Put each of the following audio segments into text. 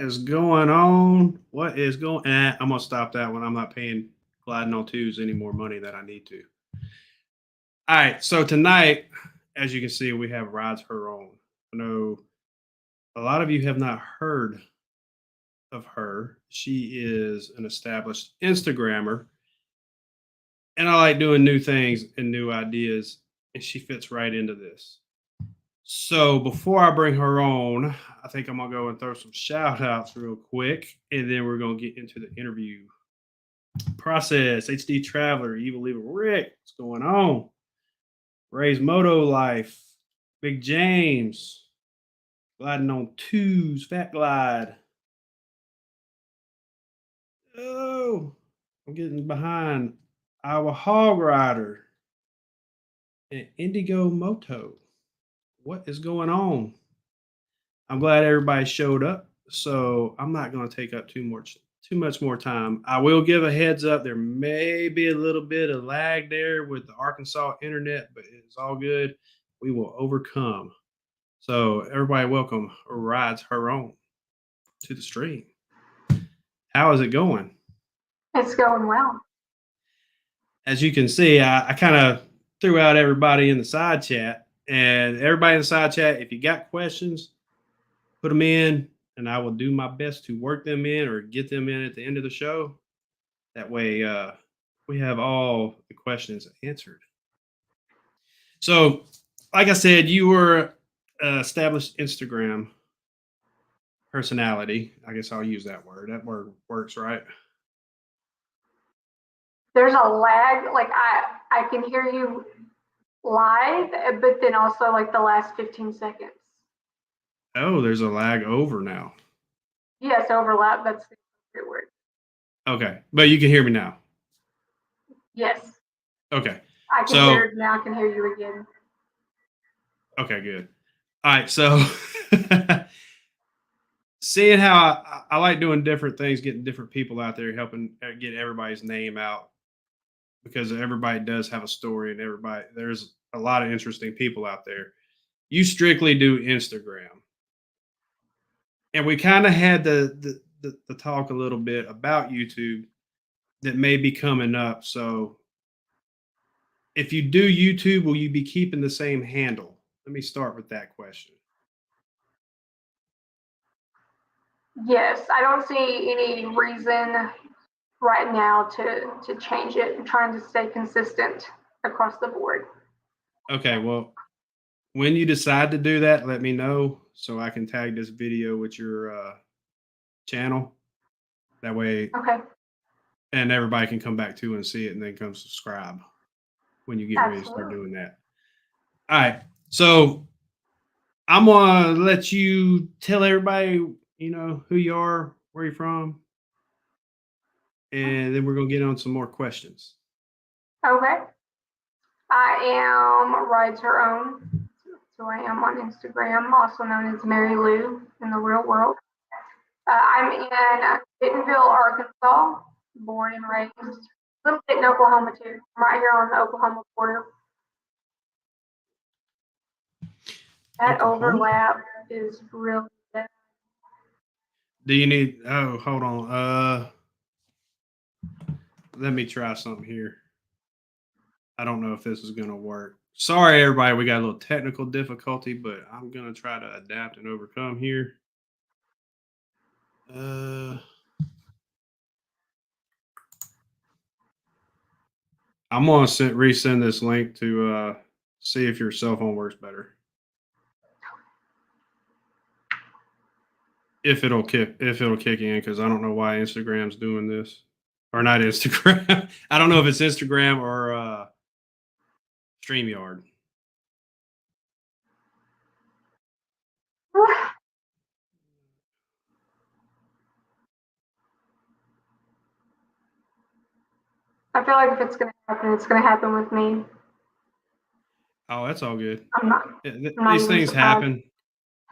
is going on? What is going? I'm gonna stop that one. I'm not paying gliding on twos any more money than I need to. All right. So tonight, as you can see, we have Rides.Her.Own. I know a lot of you have not heard of her. She is an established Instagrammer, and I like doing new things and new ideas, and she fits right into this. So before I bring her on, I think I'm gonna go and throw some shout outs real quick, and then we're gonna get into the interview process. HD Traveler, Evil Evil Rick, what's going on? Ray's Moto Life, Big James, gliding on twos, Fat Glide. Oh, I'm getting behind. Iowa Hog Rider and Indigo Moto. What is going on? I'm glad everybody showed up. So I'm not going to take up too much more time. I will give a heads up. There may be a little bit of lag there with the Arkansas internet, but it's all good. We will overcome. So everybody, welcome Rides.Her.Own to the stream. How is it going? It's going well. As you can see, I kind of threw out everybody in the side chat, and everybody in the side chat, if you got questions, put them in, and I will do my best to work them in or get them in at the end of the show. That way, we have all the questions answered. So, like I said, you were an established Instagram personality. I guess I'll use that word. That word works, right? There's a lag. Like I can hear you live, but then also like the last 15 seconds. Oh, there's a lag over now. Yes, overlap. That's the good word. Okay, but you can hear me now. Yes. Okay. I can hear it now. I can hear you again. Okay, good. All right, so seeing how I like doing different things, getting different people out there, helping get everybody's name out, because everybody does have a story, and there's a lot of interesting people out there. You strictly do Instagram, and we kind of had the talk a little bit about YouTube that may be coming up. So if you do YouTube, will you be keeping the same handle? Let me start with that question. Yes, I don't see any reason right now to change it. I'm trying to stay consistent across the board. Okay, well, when you decide to do that, let me know so I can tag this video with your channel. That way, okay, and everybody can come back to and see it, and then come subscribe when you get ready to start doing that. All right, so I'm gonna let you tell everybody, who you are, where you're from, and then we're gonna get on some more questions. Okay. I am Rides.Her.Own. So I am on Instagram, also known as Mary Lou in the real world. I'm in Bentonville, Arkansas, born and raised. A little bit in Oklahoma too. I'm right here on the Oklahoma border. That overlap is really bad. Do you need? Oh, hold on. Let me try something here. I don't know if this is gonna work. Sorry, everybody. We got a little technical difficulty, but I'm gonna try to adapt and overcome here. I'm gonna resend this link to see if your cell phone works better. If it'll kick in, because I don't know why Instagram's doing this, or not Instagram. I don't know if it's Instagram or StreamYard. I feel like if it's going to happen with me. Oh, that's all good. I'm not These things happen.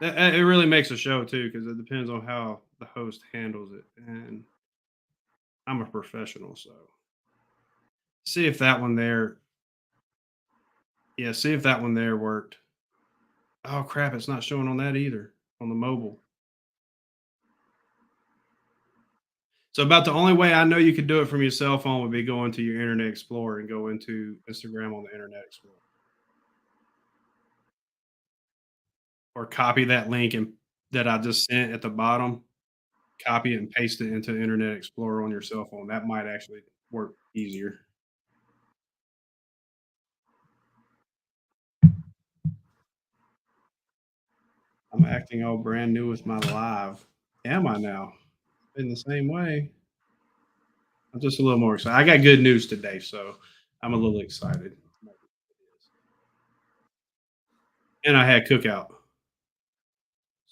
It really makes a show too, because it depends on how the host handles it, and I'm a professional, so see if that one there. Yeah, see if that one there worked. Oh crap! It's not showing on that either on the mobile. So about the only way I know you could do it from your cell phone would be going to your Internet Explorer and go into Instagram on the Internet Explorer, or copy that link and that I just sent at the bottom, copy it and paste it into Internet Explorer on your cell phone. That might actually work easier. I'm acting all brand new with my live. Am I now? In the same way. I'm just a little more excited. I got good news today, so I'm a little excited. And I had cookout.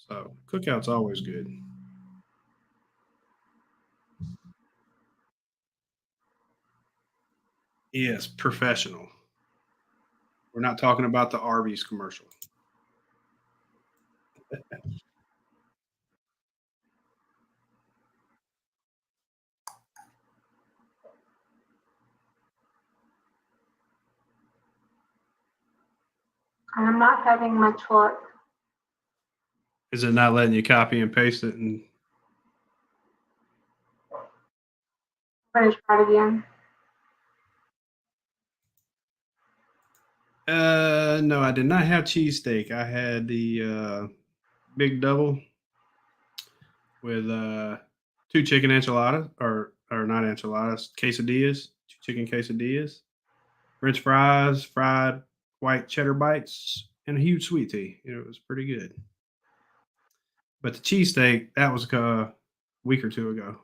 So cookout's always good. Yes, professional. We're not talking about the Arby's commercial. I'm not having much luck. Is it not letting you copy and paste it? And I'm gonna try it again. no, I did not have cheesesteak. I had the big double with two chicken enchiladas, or not enchiladas, quesadillas, two chicken quesadillas, French fries, fried white cheddar bites, and a huge sweet tea. It was pretty good. But the cheesesteak, that was a week or two ago.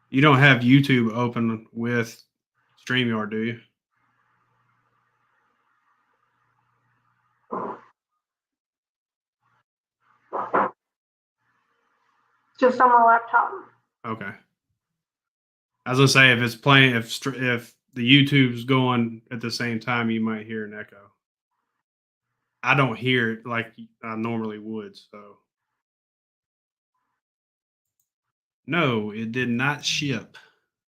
You don't have YouTube open with StreamYard, do you? Just on my laptop. Okay. I was gonna say if it's playing, if the YouTube's going at the same time, you might hear an echo. I don't hear it like I normally would. So no, it did not ship,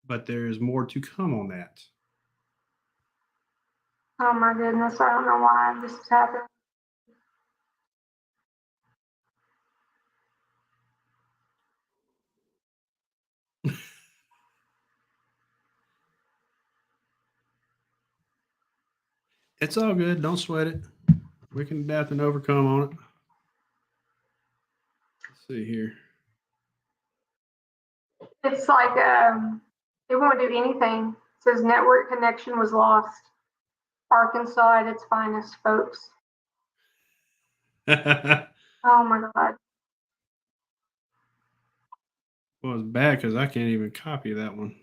but there is more to come on that. Oh my goodness, I don't know why this is happening. It's all good. Don't sweat it. We can adapt and overcome on it. Let's see here. It's like it won't do anything. It says network connection was lost. Arkansas at its finest, folks. Well, Oh my god. it's bad because I can't even copy that one.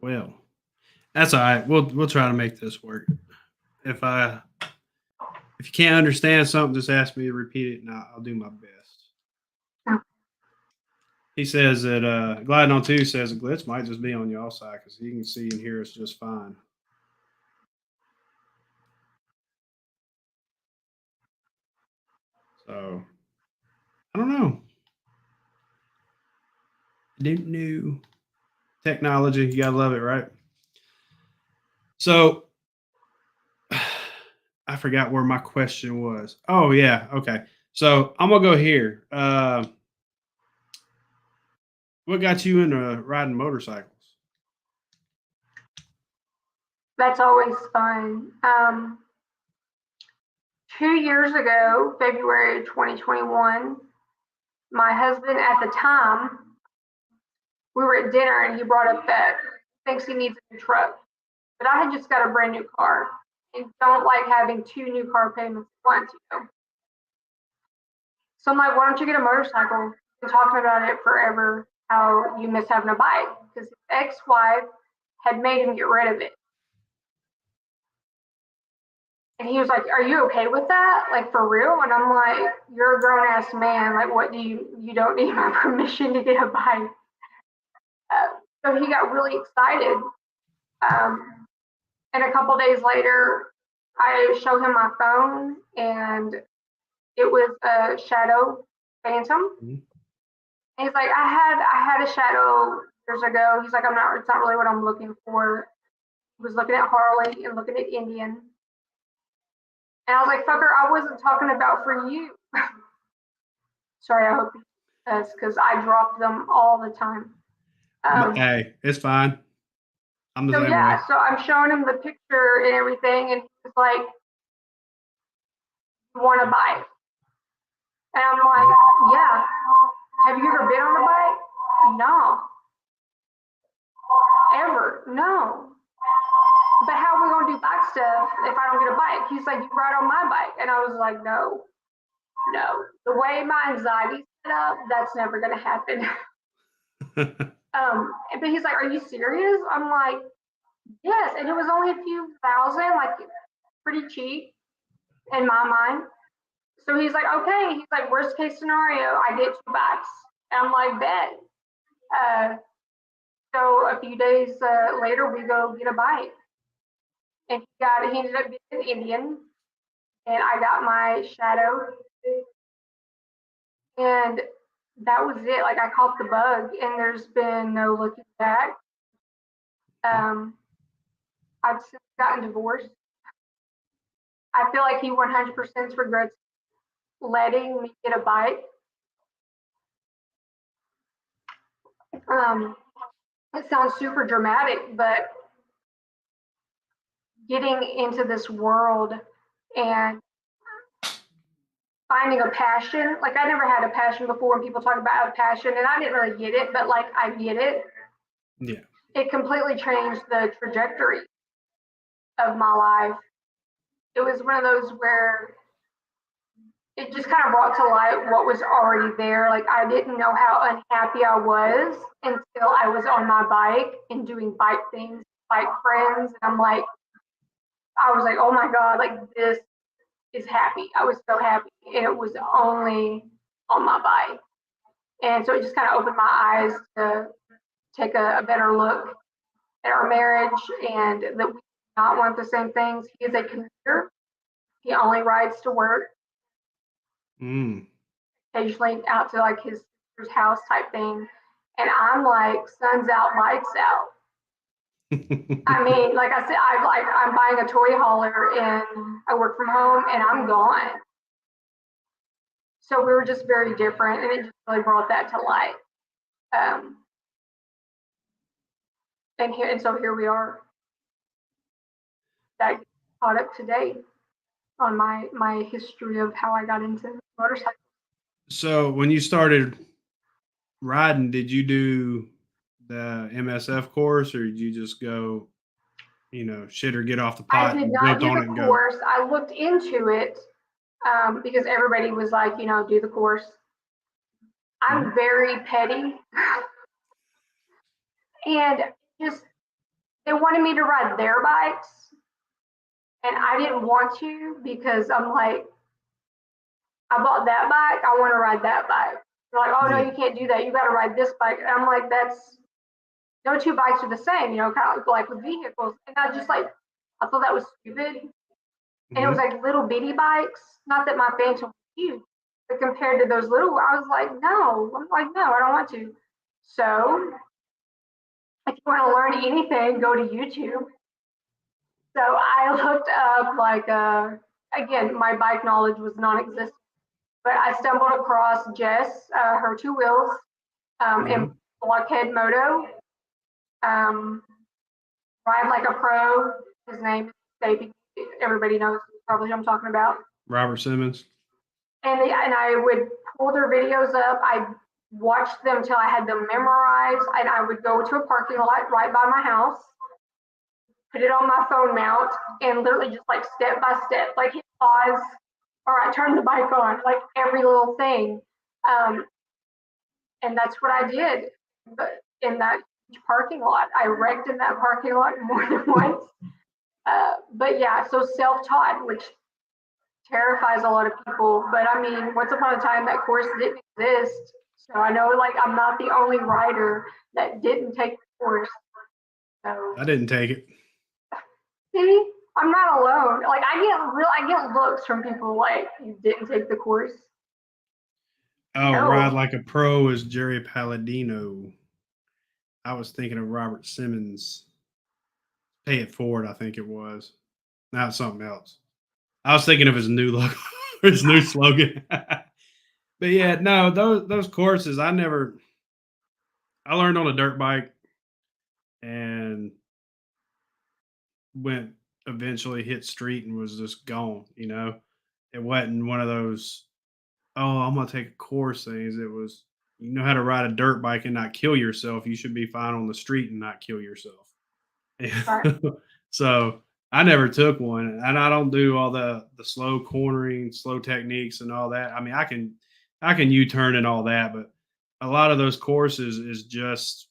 Well, that's all right. We'll try to make this work. If I if you can't understand something, just ask me to repeat it, and I'll do my best. Oh, He says that Gliding on 2 says the glitch might just be on y'all side because he can see and hear us just fine. So I don't know. Didn't know. Technology, you gotta love it, right? So I forgot where my question was. Oh yeah, okay. So I'm gonna go here. What got you into riding motorcycles? that's always fun. 2 years ago, February 2021, my husband at the time, we were at dinner and he brought up that he thinks he needs a new truck. But I had just got a brand new car and don't like having two new car payments at once, you know. So I'm like, why don't you get a motorcycle? Been talking about it forever, how you miss having a bike. Because his ex-wife had made him get rid of it. And he was like, are you okay with that? Like, for real? And I'm like, you're a grown ass man. Like, what do you don't need my permission to get a bike. So he got really excited. Um, and a couple days later, I show him my phone and it was a Shadow Phantom. Mhm. And he's like, I had a shadow years ago. He's like, it's not really what I'm looking for. He was looking at Harley and looking at Indian. And I was like, fucker, I wasn't talking about for you. Sorry, I hope he does, because I drop them all the time. Hey, it's fine. I'm the So same yeah, way. so I'm showing him the picture and everything, and he's like, "You want a bike?" And I'm like, "Yeah." Have you ever been on a bike? No. Ever? No. But how are we gonna do bike stuff if I don't get a bike? He's like, "You ride on my bike," and I was like, "No, no. The way my anxiety's set up, that's never gonna happen." But he's like, "Are you serious?" I'm like, "Yes," and it was only a few thousand, like pretty cheap in my mind. So he's like, "Okay." He's like, "Worst case scenario, I get 2 bikes." And I'm like, "Bet." Uh, so a few days later, we go get a bike, and he ended up getting an Indian, and I got my Shadow, and that was it. Like, I caught the bug, and there's been no looking back. Um, I've since gotten divorced. I feel like he 100% regrets letting me get a bike. Um, it sounds super dramatic, but getting into this world and finding a passion, like I never had a passion before, and people talk about a passion, and I didn't really get it, but like I get it. Yeah. It completely changed the trajectory of my life. It was one of those where it just kind of brought to light what was already there. Like I didn't know how unhappy I was until I was on my bike and doing bike things, bike friends. And I was like, oh my God, like this is happy. I was so happy. And it was only on my bike. And so it just kind of opened my eyes to take a better look at our marriage and that we do not want the same things. He is a commuter. He only rides to work, Mm. occasionally out to like his sister's house type thing. And I'm like, sun's out, lights out. I mean, like I said, I'm buying a toy hauler and I work from home and I'm gone. So we were just very different, and it just really brought that to light. Um, and so here we are, that caught up to date on my history of how I got into motorcycles. So when you started riding, did you do the MSF course, or did you just go, shit or get off the I pot did and not jumped do on the it and go? course. I looked into it because everybody was like, do the course. I'm very petty, and just they wanted me to ride their bikes, and I didn't want to because I'm like, I bought that bike, I want to ride that bike. They're like, oh no, Yeah. you can't do that. You got to ride this bike. And I'm like, that's no two bikes are the same, kind of like with vehicles. And I just like, I thought that was stupid. And it was Mhm. like little bitty bikes. Not that my Phantom was huge, but compared to those little, I was like, no. I'm like, no, I don't want to. So if you want to learn anything, go to YouTube. So I looked up like, again, my bike knowledge was non-existent, but I stumbled across Jess, her two wheels, in Mhm. Blockhead Moto, um, Ride Like a Pro. His name is Davey. Everybody knows probably who I'm talking about. Robert Simmons. And I would pull their videos up. I watched them till I had them memorized, and I would go to a parking lot right by my house, put it on my phone mount, and literally just like step by step, like hit pause, all right, turn the bike on, like every little thing. Um, and that's what I did. But in that parking lot, I wrecked in that parking lot more than once. But yeah, so self-taught, which terrifies a lot of people. But I mean, once upon a time, that course didn't exist. So I know, like, I'm not the only rider that didn't take the course. So I didn't take it. see, I'm not alone. Like, I get looks from people like, you didn't take the course. Oh, Ride No. Like a Pro is Jerry Palladino. I was thinking of Robert Simmons. Pay It Forward, I think it was. Now it's something else. I was thinking of his new logo, his new slogan. But yeah, no, those courses I learned on a dirt bike and went eventually hit street and was just gone, you know. It wasn't one of those, oh, I'm gonna take a course things. It was, you know how to ride a dirt bike and not kill yourself. You should be fine on the street and not kill yourself. Right. So I never took one, and I don't do all the slow cornering, slow techniques, and all that. I mean, I can U-turn and all that, but a lot of those courses is just,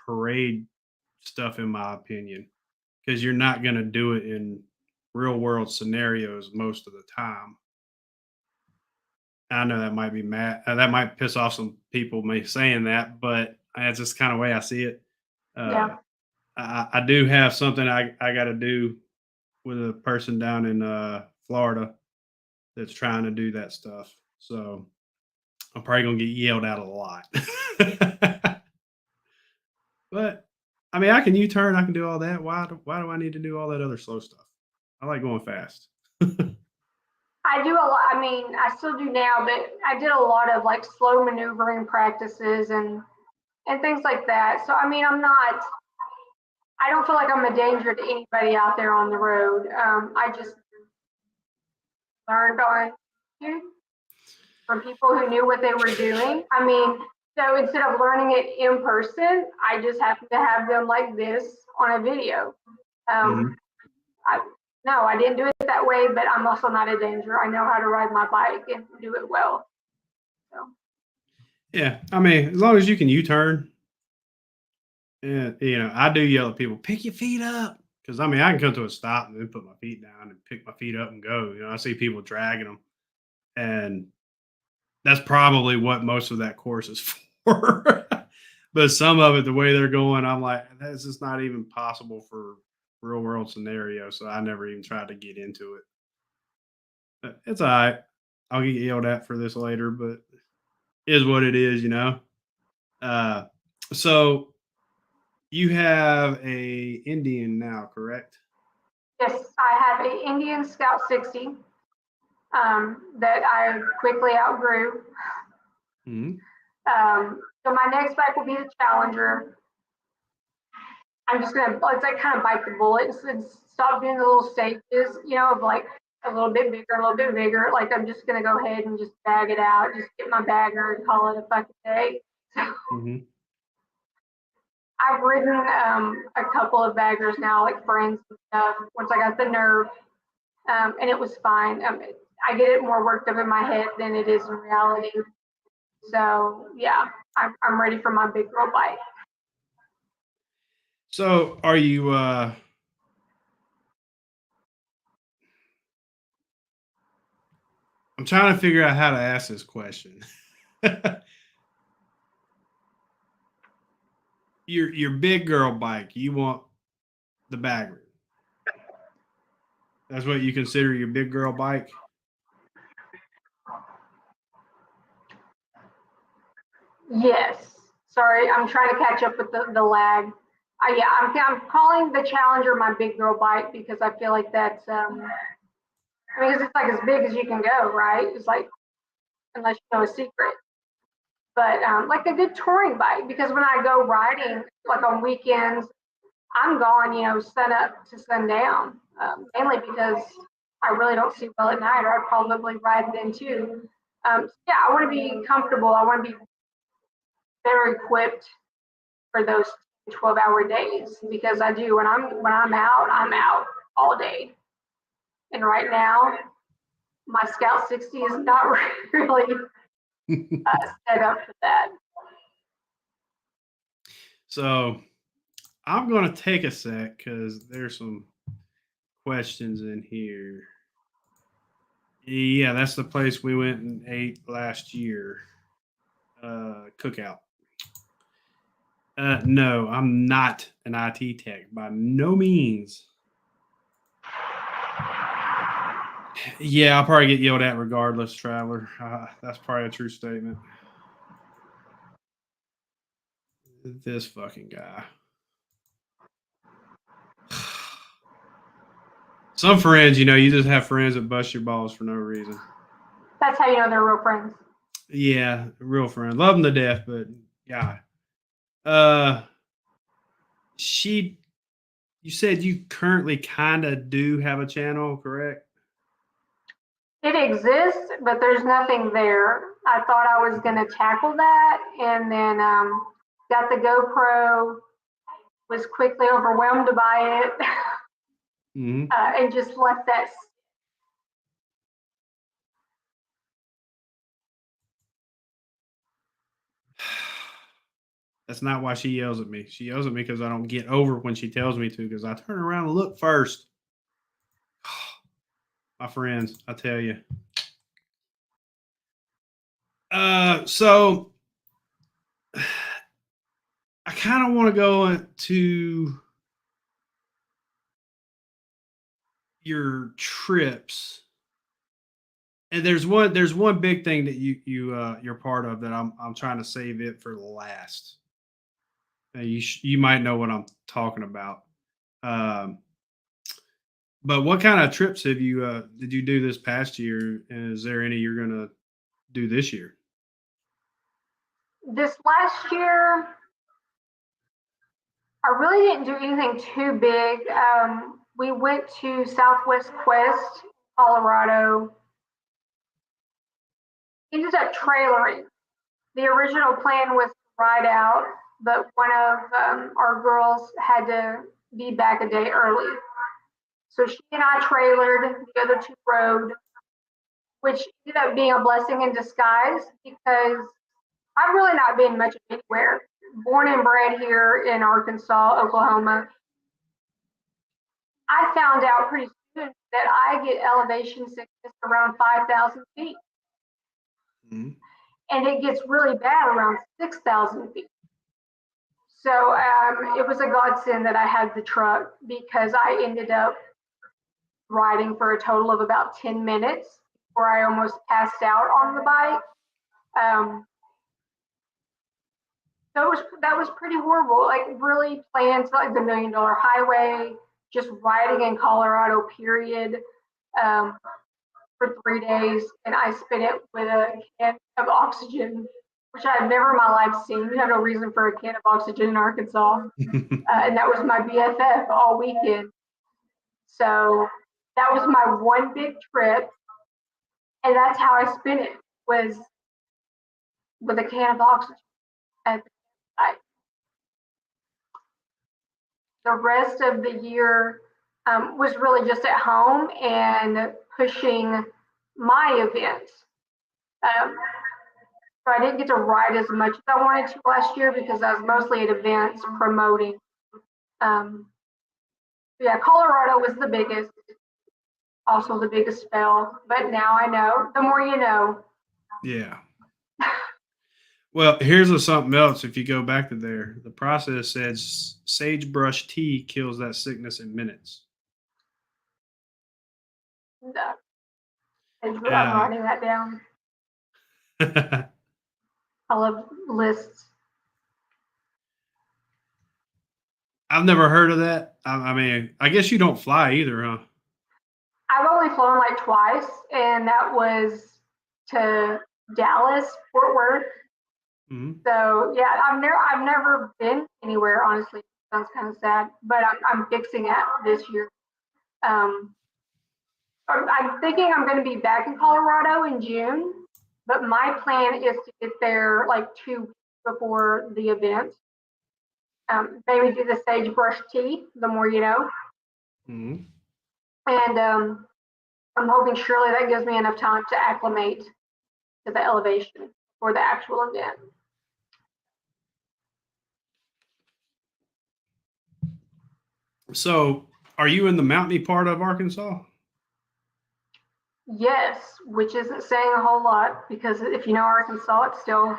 parade stuff, in my opinion, because you're not going to do it in real world scenarios most of the time. I know that might be mad. That might piss off some people me saying that, but that's just kind of way I see it. Yeah. Uh, I do have something I got to do with a person down in Florida that's trying to do that stuff. So I'm probably gonna get yelled at a lot. But I mean, I can U-turn, I can do all that. Why do I need to do all that other slow stuff? I like going fast. I do a lot. I mean, I still do now, but I did a lot of like slow maneuvering practices and things like that. So I mean, I don't feel like I'm a danger to anybody out there on the road. I just learned on YouTube from people who knew what they were doing. I mean, so instead of learning it in person, I just happened to have them like this on a video. Mhm. Um, I, no, I didn't do it that way, but I'm also not a danger. I know how to ride my bike and do it well. So Yeah, I mean, as long as you can U-turn, and I do yell at people, pick your feet up. Because I mean, I can come to a stop and then put my feet down and pick my feet up and go. I see people dragging them, and that's probably what most of that course is for. But some of it, the way they're going, I'm like, that's just not even possible for real world scenario. So I never even tried to get into it. But it's all right. I'll get yelled at for this later, but it is what it is. Uh, so you have a Indian now, correct? yes, I have a Indian Scout 60 that I quickly outgrew. Hmm. So my next bike will be the Challenger. I'm just gonna it's like kind of bite the bullet and stop doing the little stages, of like a little bit bigger, a little bit bigger. Like I'm just gonna go ahead and just bag it out, just get my bagger and call it a fucking day. So Hmm. I've ridden a couple of baggers now, like friends and stuff. Once I got the nerve, and it was fine. I get it more worked up in my head than it is in reality. So yeah, I'm ready for my big girl bike. So are you? I'm trying to figure out how to ask this question. Your big girl bike, you want the bagger. That's what you consider your big girl bike? Yes. Sorry, I'm trying to catch up with the lag. Yeah, I'm calling the Challenger my big girl bike because I feel like that's I mean, 'cause it's like as big as you can go, right? It's like unless you know a secret, but like a good touring bike because when I go riding, like on weekends, I'm gone, sun up to sundown. Mainly because I really don't see well at night, or I'd probably ride then too. So yeah, I want to be comfortable. I want to be better equipped for those 12-hour days because I do when I'm out, I'm out all day. And right now, my Scout 60 is not really set up for that. So I'm going to take a sec because there's some questions in here. Yeah, that's the place we went and ate last year. Cookout. No, I'm not an IT tech by no means. Yeah, I'll probably get yelled at regardless, traveler. That's probably a true statement. This fucking guy. Some friends, you just have friends that bust your balls for no reason. That's how you know they're real friends. Yeah, real friend. Love them to death, but God. Uh, she. You said you currently kind of do have a channel, correct? It exists, but there's nothing there. I thought I was going to tackle that, and then got the GoPro, was quickly overwhelmed by it, Mm-hmm. and just left that. That's not why she yells at me. She yells at me because I don't get over when she tells me to, because I turn around and look first. My friends, I tell you. So I kind of want to go into your trips, and there's one big thing that you're part of that I'm trying to save it for the last. You might know what I'm talking about. Um, but what kind of trips did you do this past year? And is there any you're gonna do this year? This last year, I really didn't do anything too big. We went to Southwest Quest, Colorado. Ended up trailering. The original plan was to ride out, but one of our girls had to be back a day early. So she and I trailered, the other two rode, which ended up being a blessing in disguise because I've really not been much of anywhere. Born and bred here in Arkansas, Oklahoma. I found out pretty soon that I get elevation sickness around 5,000 feet, Mhm. and it gets really bad around 6,000 feet. So it was a godsend that I had the truck because I ended up riding for a total of about 10 minutes before I almost passed out on the bike. So that was pretty horrible. Like really planned to like the $1 Million Highway, just riding in Colorado, period, um, for 3 days, and I spent it with a can of oxygen, which I've never in my life seen. You have no reason for a can of oxygen in Arkansas, and that was my BFF all weekend. So that was my one big trip, and that's how I spent it was with a can of oxygen at the site. The rest of the year was really just at home and pushing my events. Um, so I didn't get to ride as much as I wanted to last year because I was mostly at events promoting. Um, yeah, Colorado was the biggest, also the biggest spell. But now I know. The more you know. Yeah. Well, here's something else. If you go back to there, the process says sagebrush tea kills that sickness in minutes. I'm Uh, writing that down. I love lists. I've never heard of that. I mean, I guess you don't fly either, huh? I've only flown like twice, and that was to Dallas, Fort Worth. Mm-hmm. So yeah, I've never been anywhere. Honestly, sounds kind of sad, but I'm fixing it this year. Um, I'm thinking I'm going to be back in Colorado in June, but my plan is to get there like 2 weeks before the event. Maybe do the sagebrush tea. The more you know, Mm-hmm. and I'm hoping surely that gives me enough time to acclimate to the elevation for the actual event. So, are you in the mountainy part of Arkansas? Yes, which isn't saying a whole lot because if you know Arkansas, it's still.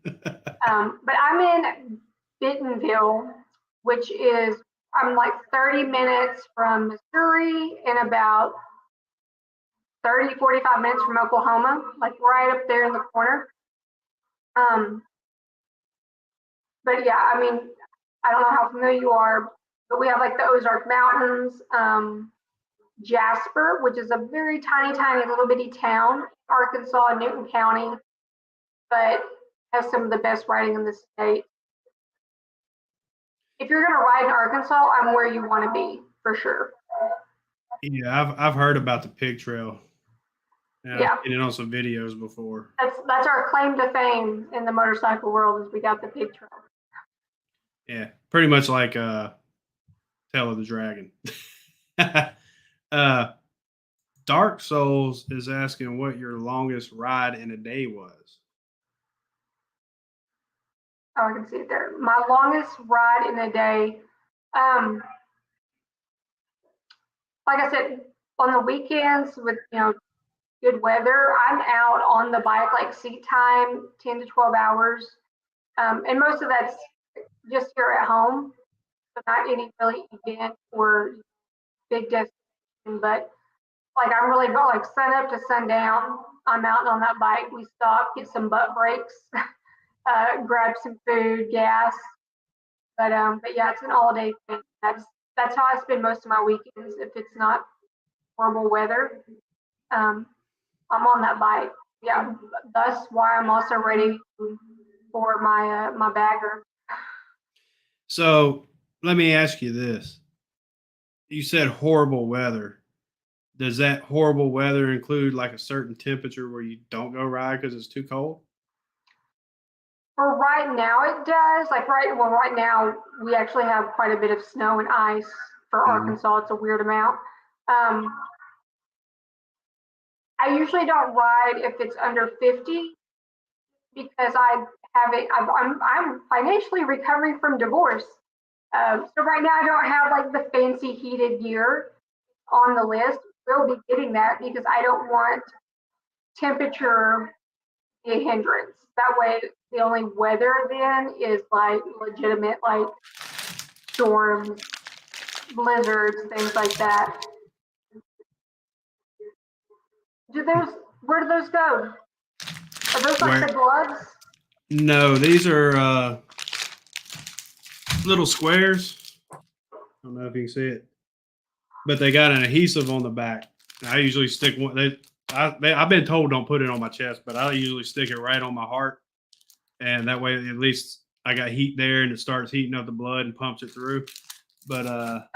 But I'm in Bentonville, which is I'm like 30 minutes from Missouri and about 30, 45 minutes from Oklahoma, like right up there in the corner. But yeah, I mean, I don't know how familiar you are, but we have like the Ozark Mountains, Jasper, which is a very tiny, tiny little bitty town, Arkansas, Newton County, but has some of the best riding in the state. If you're gonna ride in Arkansas, I'm where you want to be for sure. Yeah, I've heard about the pig trail. Yeah, I've Yeah, seen it on some videos before. that's our claim to fame in the motorcycle world is we got the pig trail. Yeah, pretty much like Tail of the Dragon. uh, Dark Souls is asking what your longest ride in a day was. Oh, I can see it there. My longest ride in a day, um, like I said, on the weekends with good weather, I'm out on the bike like seat time, 10 to 12 hours, and most of that's just here at home, so not any really event or big destination, but like I'm really go like sun up to sundown. I'm out on that bike. We stop, get some butt breaks, grab some food, gas. But yeah, it's an all day thing. That's how I spend most of my weekends. If it's not horrible weather, um, I'm on that bike. Yeah, that's why I'm also ready for my bagger. So let me ask you this. You said horrible weather. Does that horrible weather include like a certain temperature where you don't go ride because it's too cold? For right now, it does. Like right now we actually have quite a bit of snow and ice for Mhm. Arkansas. It's a weird amount. Um, I usually don't ride if it's under 50 because I have it. I'm financially recovering from divorce. So right now I don't have like the fancy heated gear on the list. We'll be getting that because I don't want temperature to be a hindrance. That way, the only weather then is like legitimate, like storms, blizzards, things like that. Do those? Where do those go? Are those like Where the gloves? no, these are little squares. I don't know if you can see it, but they got an adhesive on the back. I usually stick one. I've been told don't put it on my chest, but I usually stick it right on my heart, and that way at least I got heat there, and it starts heating up the blood and pumps it through. But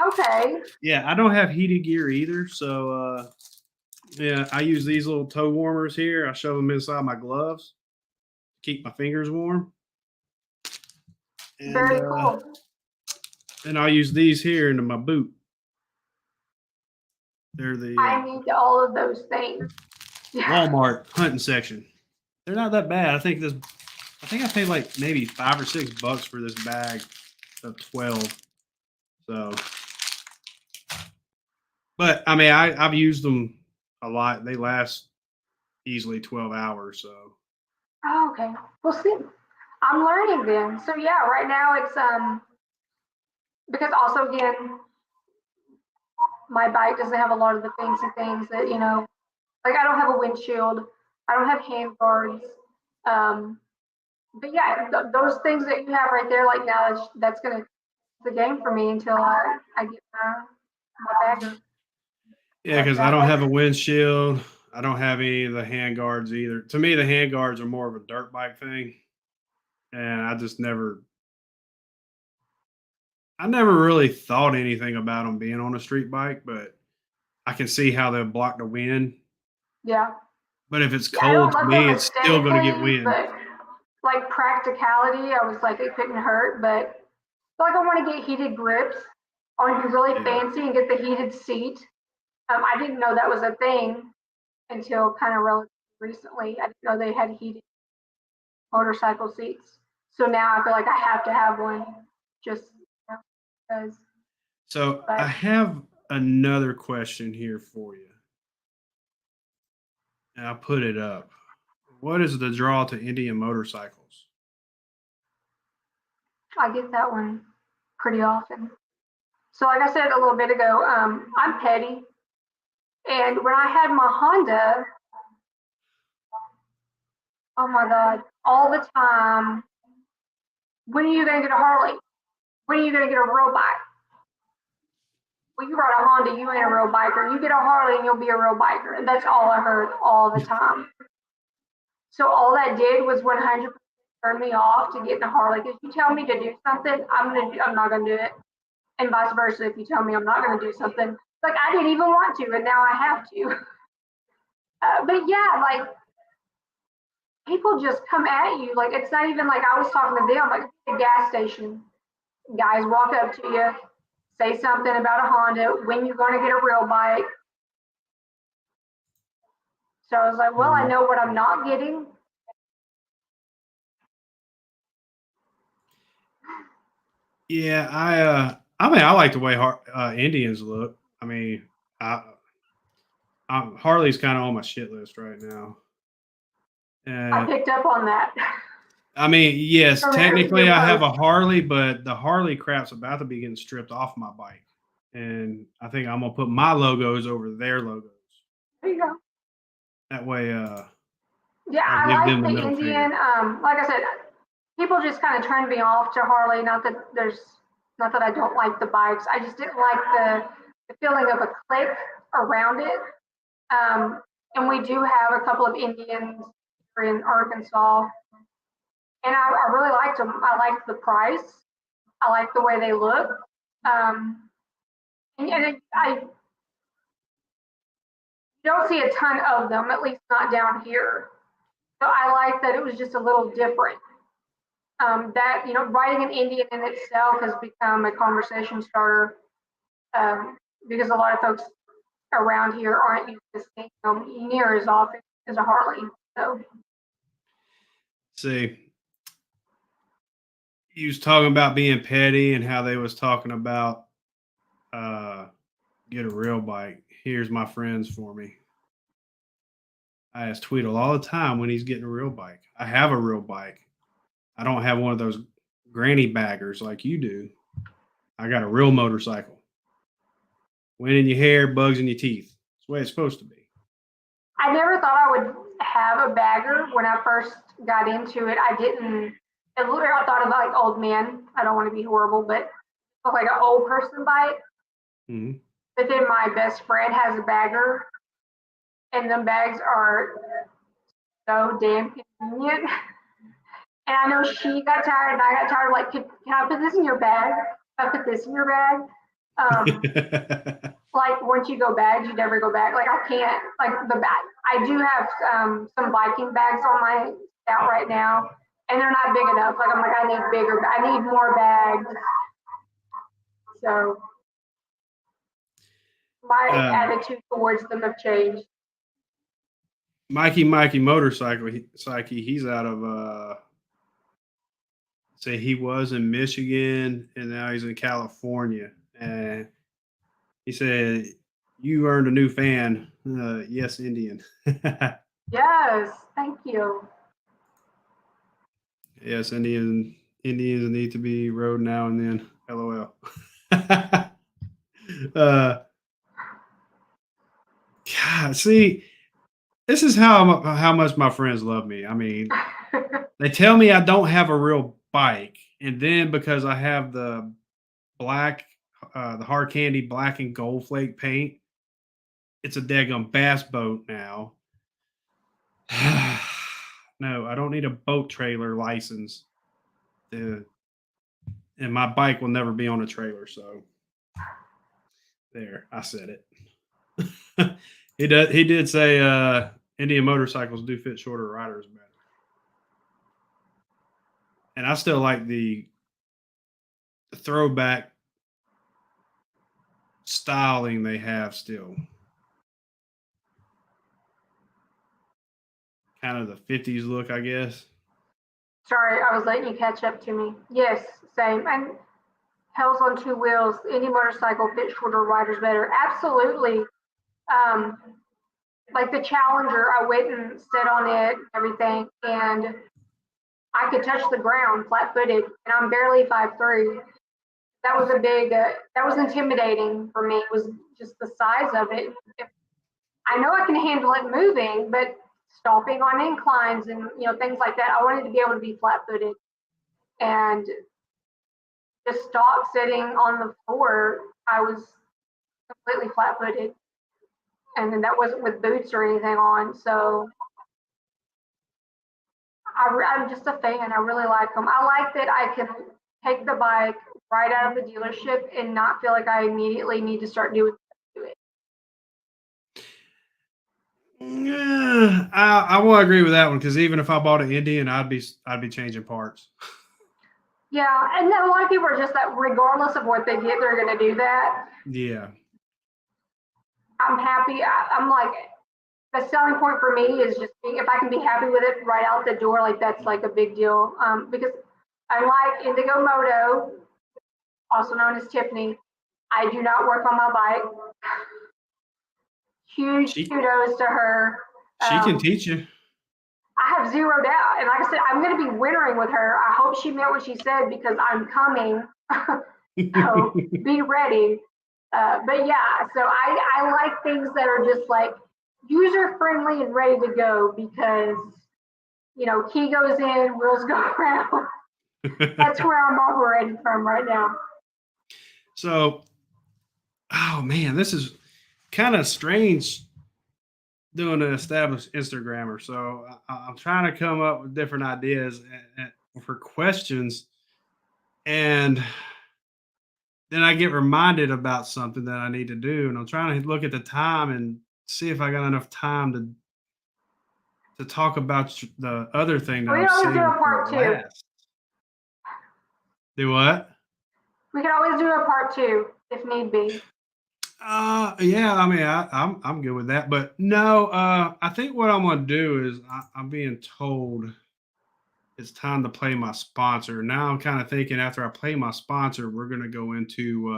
Okay, yeah, I don't have heated gear either, so yeah, I use these little toe warmers here. I shove them inside my gloves, keep my fingers warm, and very cool. I'll use these here into my boot. They're the I need all of those things. Yeah. Walmart hunting section. They're not that bad. I think I paid like maybe $5 or $6 for this bag of 12. So, but I mean, I've used them a lot. They last easily 12 hours. So, Oh, okay. We'll see. I'm learning then. So yeah, right now it's because also again my bike doesn't have a lot of the fancy things that like I don't have a windshield, I don't have hand guards. Um, but yeah, those things that you have right there, like now that's gonna the game for me until I get my bagger yeah, like because I that. don't have a windshield. I don't have any of the hand guards either. To me, the hand guards are more of a dirt bike thing. And I never really thought anything about them being on a street bike, but I can see how they'll block the wind. Yeah, But if it's yeah. I cold don't to love them me, it's still going to get aesthetically, wind. but like practicality, I was like it couldn't hurt. But like I want to get heated grips. I want to be really Yeah. fancy and get the heated seat. I didn't know that was a thing until kind of relatively recently. I didn't know they had heated motorcycle seats. So now I feel like I have to have one just because. So I But have another question here for you. And I'll put it up. What is the draw to Indian motorcycles? I get that one pretty often. So like I said a little bit ago, I'm petty And when I had my Honda, oh my God, all the time, when are you going to get a Harley? When are you going to get a real bike? Well, you ride a Honda, you ain't a real biker. You get a Harley and you'll be a real biker. And that's all I heard all the time. So all that did was 100% turn me off to getting a Harley. If you tell me to do something, I'm not gonna do it. And vice versa, if you tell me I'm not gonna do something, like I didn't even want to, and now I have to. But yeah, like people just come at you. Like it's not even like I was talking to them. Like at the gas station, guys walk up to you, say something about a Honda. When you gonna get a real bike? So I was like, well, I know what I'm not getting. Yeah, I mean, I like the way Indians look. I mean, Harley's kind of on my shit list right now. I picked up on that. I mean, yes, From technically your I have a post. Harley, but the Harley crap's about to be getting stripped off my bike, and I think I'm gonna put my logos over their logos. There you go. That way, Yeah, I'll I give like them the the middle Indian. finger. Like I said, people just kind of turned me off to Harley. Not that I don't like the bikes. I just didn't like the feeling of a clique around it. And we do have a couple of Indians in Arkansas, and I really liked them. I liked the price. I like the way they look. And I don't see a ton of them, at least not down here. So I like that it was just a little different. That riding an Indian in itself has become a conversation starter, because a lot of folks around here aren't used to seeing them near as often as a Harley. So See, he was talking about being petty and how they was talking about uh, get a real bike. Here's my friends for me. I ask Tweedle all the time when he's getting a real bike. I have a real bike. I don't have one of those granny baggers like you do. I got a real motorcycle. Wind in your hair, bugs in your teeth. That's the way it's supposed to be. I never thought I would have a bagger when I first got into it. I didn't. I thought of like old men. I don't want to be horrible, but look like an old person bike. Mhm. But then my best friend has a bagger, and them bags are so damn convenient. And I know she got tired, and I got tired. Like, can I put this in your bag? Can I put this in your bag? Like once you go bags, you never go back. Like I can't. Like the bag. I do have some biking bags on my out right now, and they're not big enough. Like I'm like I need bigger. I need more bags. So my uh, attitude towards them have changed. Mikey motorcycle psyche. He's out of say he was in Michigan and now he's in California. And he said, "You earned a new fan." Yes, Indian. Yes, thank you. Yes, Indians need to be rode now and then. LOL. uh, God, see, this is how much my friends love me. I mean, they tell me I don't have a real bike, and then because I have the black, the hard candy black and gold flake paint, it's a daggum bass boat now. No, I don't need a boat trailer license. To, and my bike will never be on a trailer. So there, I said it. He did say Indian motorcycles do fit shorter riders better. And I still like the throwback styling they have still. Kind of the 50s look, I guess. Sorry, I was letting you catch up to me. Yes, same. And Hell's on Two Wheels, any motorcycle fit shorter riders better. Absolutely. Um, like the Challenger, I went and sit on it, everything, and I could touch the ground flat-footed, and I'm barely 5'3". That was intimidating for me. It was just the size of it. I know I can handle it moving, but stopping on inclines and things like that, I wanted to be able to be flat-footed and just stop sitting on the floor. I was completely flat-footed, and then that wasn't with boots or anything on. So I'm just a fan. I really like them. I like that I can take the bike right out of the dealership and not feel like I immediately need to start doing it. Yeah, I will agree with that one because even if I bought an Indian, I'd be changing parts. Yeah, and then a lot of people are just that regardless of what they get, they're going to do that. Yeah. I'm happy. I'm like, the selling point for me is just being, if I can be happy with it right out the door, like that's like a big deal. Because I like Indigo Moto, also known as Tiffany. I do not work on my bike. Huge She kudos to her. she can teach you. I have zero doubt. And like I said, I'm going to be wintering with her. I hope she meant what she said because I'm coming. So be ready. But yeah, so I like things that are just like user friendly and ready to go because, key goes in, wheels go around. That's where I'm operating from right now. So, oh man, this is kind of strange doing an established Instagrammer. So I'm trying to come up with different ideas for questions, and then I get reminded about something that I need to do, and I'm trying to look at the time and see if I got enough time to talk about the other thing that We I'm can always do saving a for part two. last. Do what? We can always do a part two if need be. Yeah, I mean, I'm good with that, but no, I think what I'm gonna do is I'm being told it's time to play my sponsor. Now I'm kind of thinking after I play my sponsor, we're gonna go into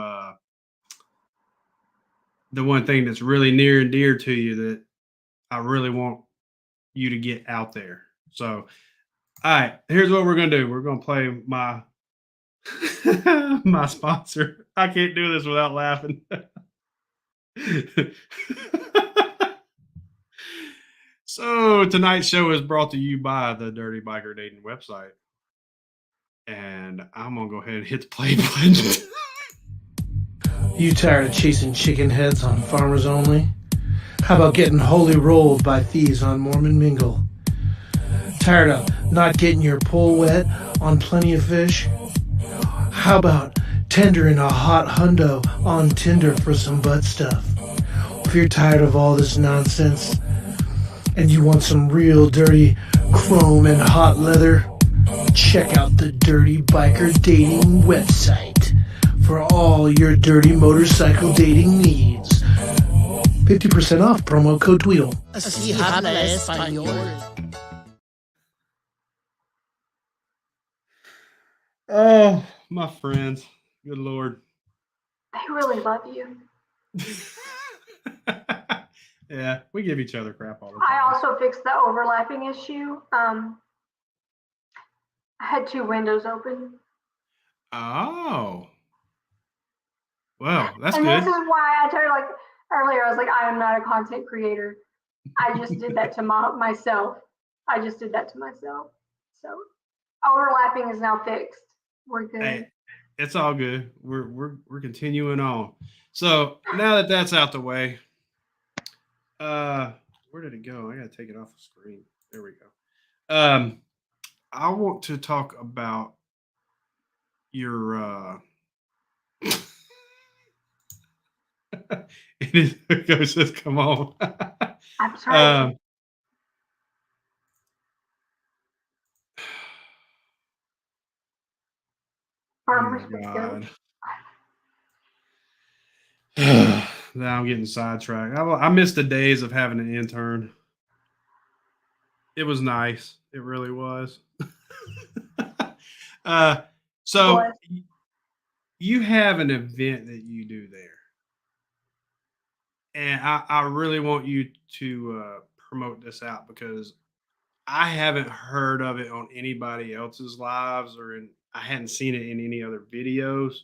the one thing that's really near and dear to you that I really want you to get out there. So, all right, here's what we're gonna do. We're gonna play my my sponsor. I can't do this without laughing. So tonight's show is brought to you by the Dirty Biker Dating website. And I'm gonna go ahead and hit the play button. You tired of chasing chicken heads on Farmers Only? How about getting holy rolled by thieves on Mormon Mingle? Tired of not getting your pole wet on Plenty of Fish? How about tendering a hot hundo on Tinder for some butt stuff? If you're tired of all this nonsense and you want some real dirty chrome and hot leather, check out the Dirty Biker Dating website for all your dirty motorcycle dating needs. 50% off, promo code Tweedle. Así habla español. Oh, my friends. Good Lord. They really love you. Yeah, we give each other crap all the time. I also fixed the overlapping issue. I had two windows open. Oh. Well, that's And good. this is why I told you, like earlier, I was like, I am not a content creator. I just did that to myself. I just did that to myself. So overlapping is now fixed. We're good. Hey, it's all good. We're continuing on. So now that that's out the way, where did it go? I gotta take it off the screen. There we go. I want to talk about your it goes just come on. I'm sorry. Oh my God. Now I'm getting sidetracked. I missed the days of having an intern. It was nice. It really was. So What? you have an event that you do there, and I really want you to promote this out because I haven't heard of it on anybody else's lives I hadn't seen it in any other videos.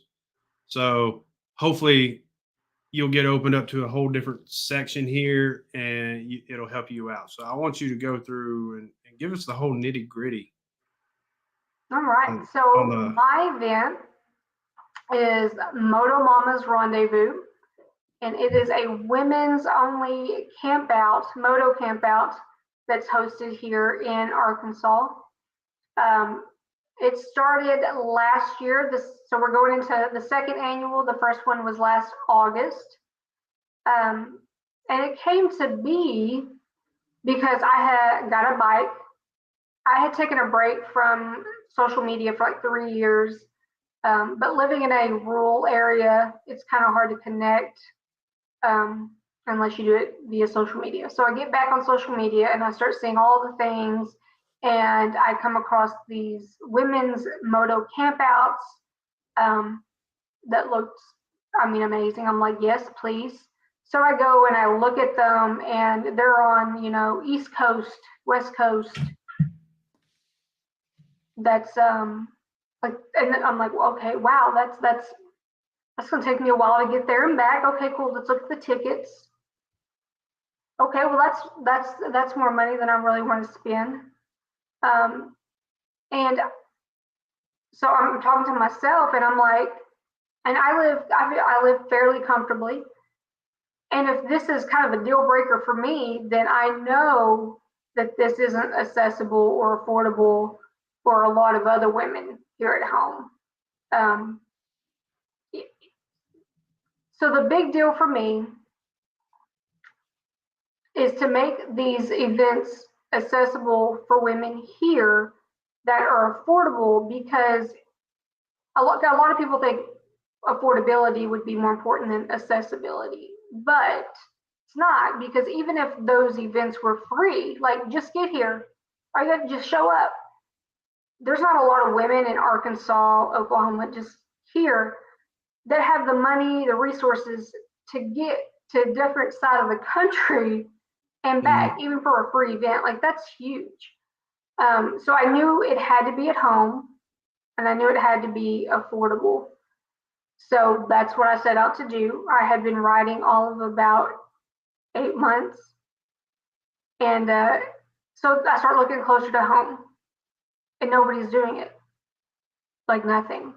So hopefully you'll get opened up to a whole different section here, and it'll help you out. So I want you to go through and give us the whole nitty gritty. All right. So my event is MotoMamas Rendezvous, and it is a women's only camp out, moto camp out that's hosted here in Arkansas. It started last year, so we're going into the second annual. The first one was last August. And it came to be because I had got a bike. I had taken a break from social media for like 3 years, but living in a rural area, it's kind of hard to connect unless you do it via social media. So I get back on social media and I start seeing all the things, and I come across these women's moto campouts that looked, amazing. I'm like, yes, please. So I go and I look at them, and they're on, East Coast, West Coast. That's and then I'm like, well, okay, wow, that's gonna take me a while to get there and back. Okay, cool. Let's look at the tickets. Okay, well, that's more money than I really want to spend. And so I'm talking to myself, and I'm like, and I live fairly comfortably. And if this is kind of a deal breaker for me, then I know that this isn't accessible or affordable for a lot of other women here at home. So the big deal for me is to make these events accessible for women here that are affordable, because a lot of people think affordability would be more important than accessibility, but it's not, because even if those events were free, like just get here, or you have to just show up. There's not a lot of women in Arkansas, Oklahoma, just here that have the money, the resources to get to a different side of the country and back, even for a free event. Like, that's huge. So I knew it had to be at home, and I knew it had to be affordable. So that's what I set out to do. I had been riding all of about 8 months. And so I started looking closer to home, and nobody's doing it. Like, nothing.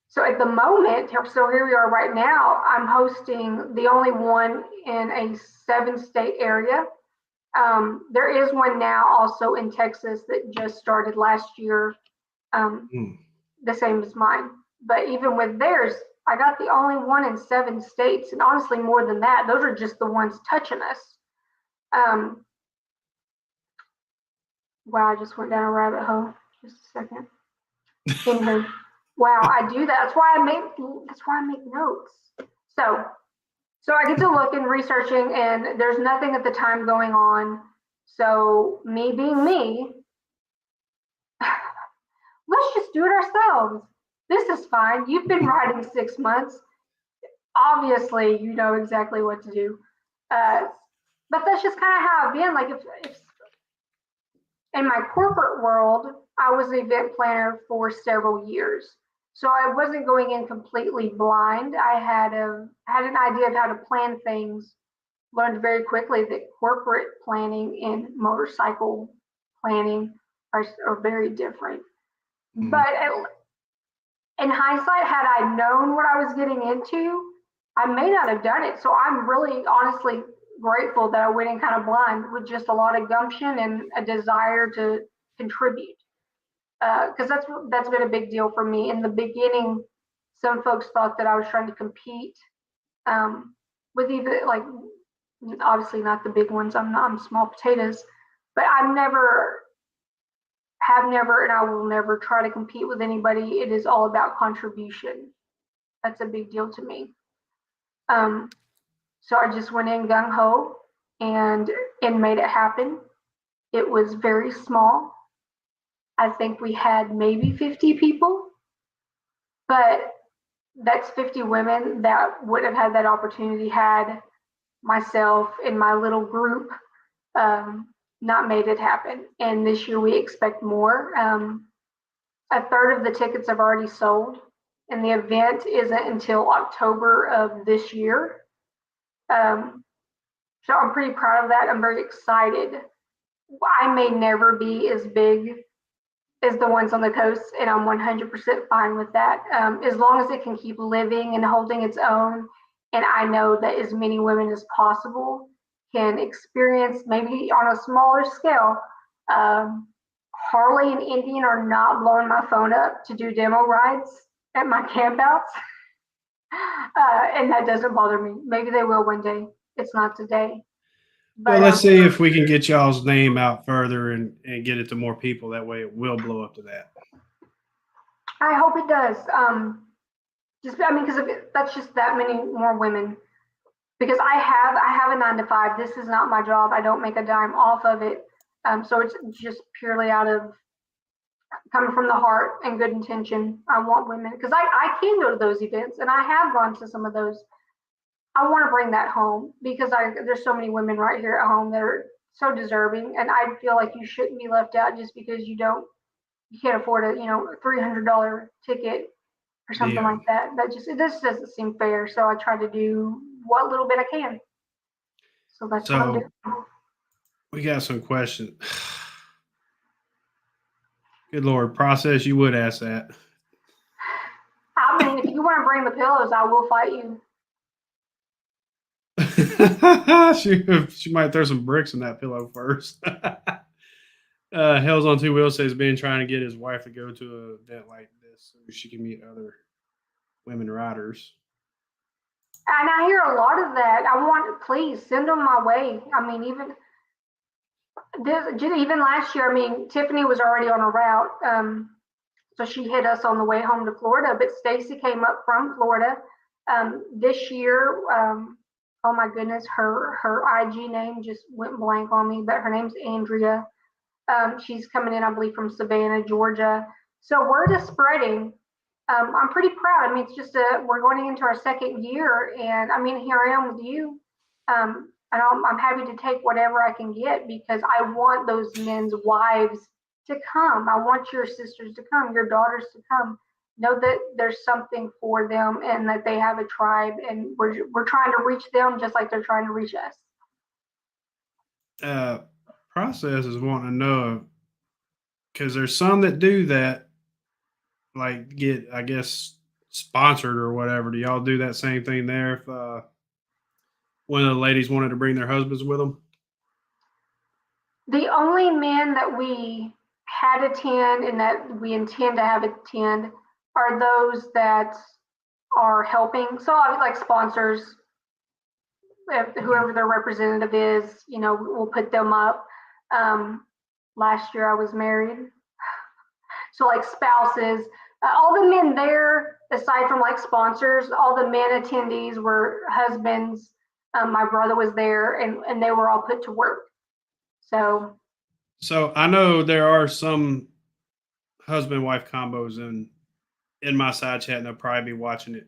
So at the moment, so here we are right now, I'm hosting the only one in a 7-state area. There is one now also in Texas that just started last year, the same as mine. But even with theirs, I got the only one in 7 states, and honestly, more than that. Those are just the ones touching us. Wow, I just went down a rabbit hole. Just a second. Anywho, wow, I do that. That's why I make notes. So I get to look and researching, and there's nothing at the time going on. So me being me, let's just do it ourselves. This is fine. You've been riding 6 months. Obviously, you know exactly what to do. But that's just kind of how I've been. Like, if in my corporate world, I was an event planner for several years. So I wasn't going in completely blind. I had an idea of how to plan things, learned very quickly that corporate planning and motorcycle planning are very different. But in hindsight, had I known what I was getting into, I may not have done it. So I'm really honestly grateful that I went in kind of blind with just a lot of gumption and a desire to contribute. Because that's been a big deal for me. In the beginning, some folks thought that I was trying to compete with even, like, obviously not the big ones. I'm small potatoes, but have never, and I will never try to compete with anybody. It is all about contribution. That's a big deal to me. So I just went in gung ho and made it happen. It was very small. I think we had maybe 50 people, but that's 50 women that would have had that opportunity had myself and my little group not made it happen. And this year we expect more. A third of the tickets have already sold, and the event isn't until October of this year. So I'm pretty proud of that. I'm very excited. I may never be as big as the ones on the coast, and I'm 100% fine with that. As long as it can keep living and holding its own, and I know that as many women as possible can experience, maybe on a smaller scale. Harley and Indian are not blowing my phone up to do demo rides at my campouts, and that doesn't bother me. Maybe they will one day. It's not today. But Well, let's see if we can get y'all's name out further and get it to more people. That way it will blow up to that. I hope it does. Because that's just that many more women. Because I have a 9 to 5. This is not my job. I don't make a dime off of it. So it's just purely out of coming from the heart and good intention. I want women, because I can go to those events, and I have gone to some of those. I want to bring that home because there's so many women right here at home that are so deserving, and I feel like you shouldn't be left out just because you can't afford a $300 ticket or something like that. This doesn't seem fair. So I try to do what little bit I can. So that's what I'm doing. We got some questions. Good Lord, process, you would ask that. I mean, if you want to bring the pillows, I will fight you. she might throw some bricks in that pillow first. Hell's on Two Wheels says Ben trying to get his wife to go to an event like this so she can meet other women riders. And I hear a lot of that. Please send them my way. I mean, even last year, Tiffany was already on a route. So she hit us on the way home to Florida, but Stacy came up from Florida. This year, oh my goodness, her IG name just went blank on me, but her name's Andrea. She's coming in, I believe, from Savannah, Georgia. So word is spreading. I'm pretty proud. It's just we're going into our second year, and here I am with you. And I'm happy to take whatever I can get because I want those men's wives to come. I want your sisters to come, your daughters to come. Know that there's something for them and that they have a tribe, and we're trying to reach them just like they're trying to reach us. Process is wanting to know, because there's some that do that, like get, I guess, sponsored or whatever. Do y'all do that same thing there if one of the ladies wanted to bring their husbands with them? The only men that we had attend and that we intend to have attend are those that are helping. So like sponsors, whoever their representative is, we'll put them up. Last year I was married. So like spouses, all the men there, aside from like sponsors, all the men attendees were husbands. My brother was there and they were all put to work. So I know there are some husband-wife combos in my side chat, and they'll probably be watching it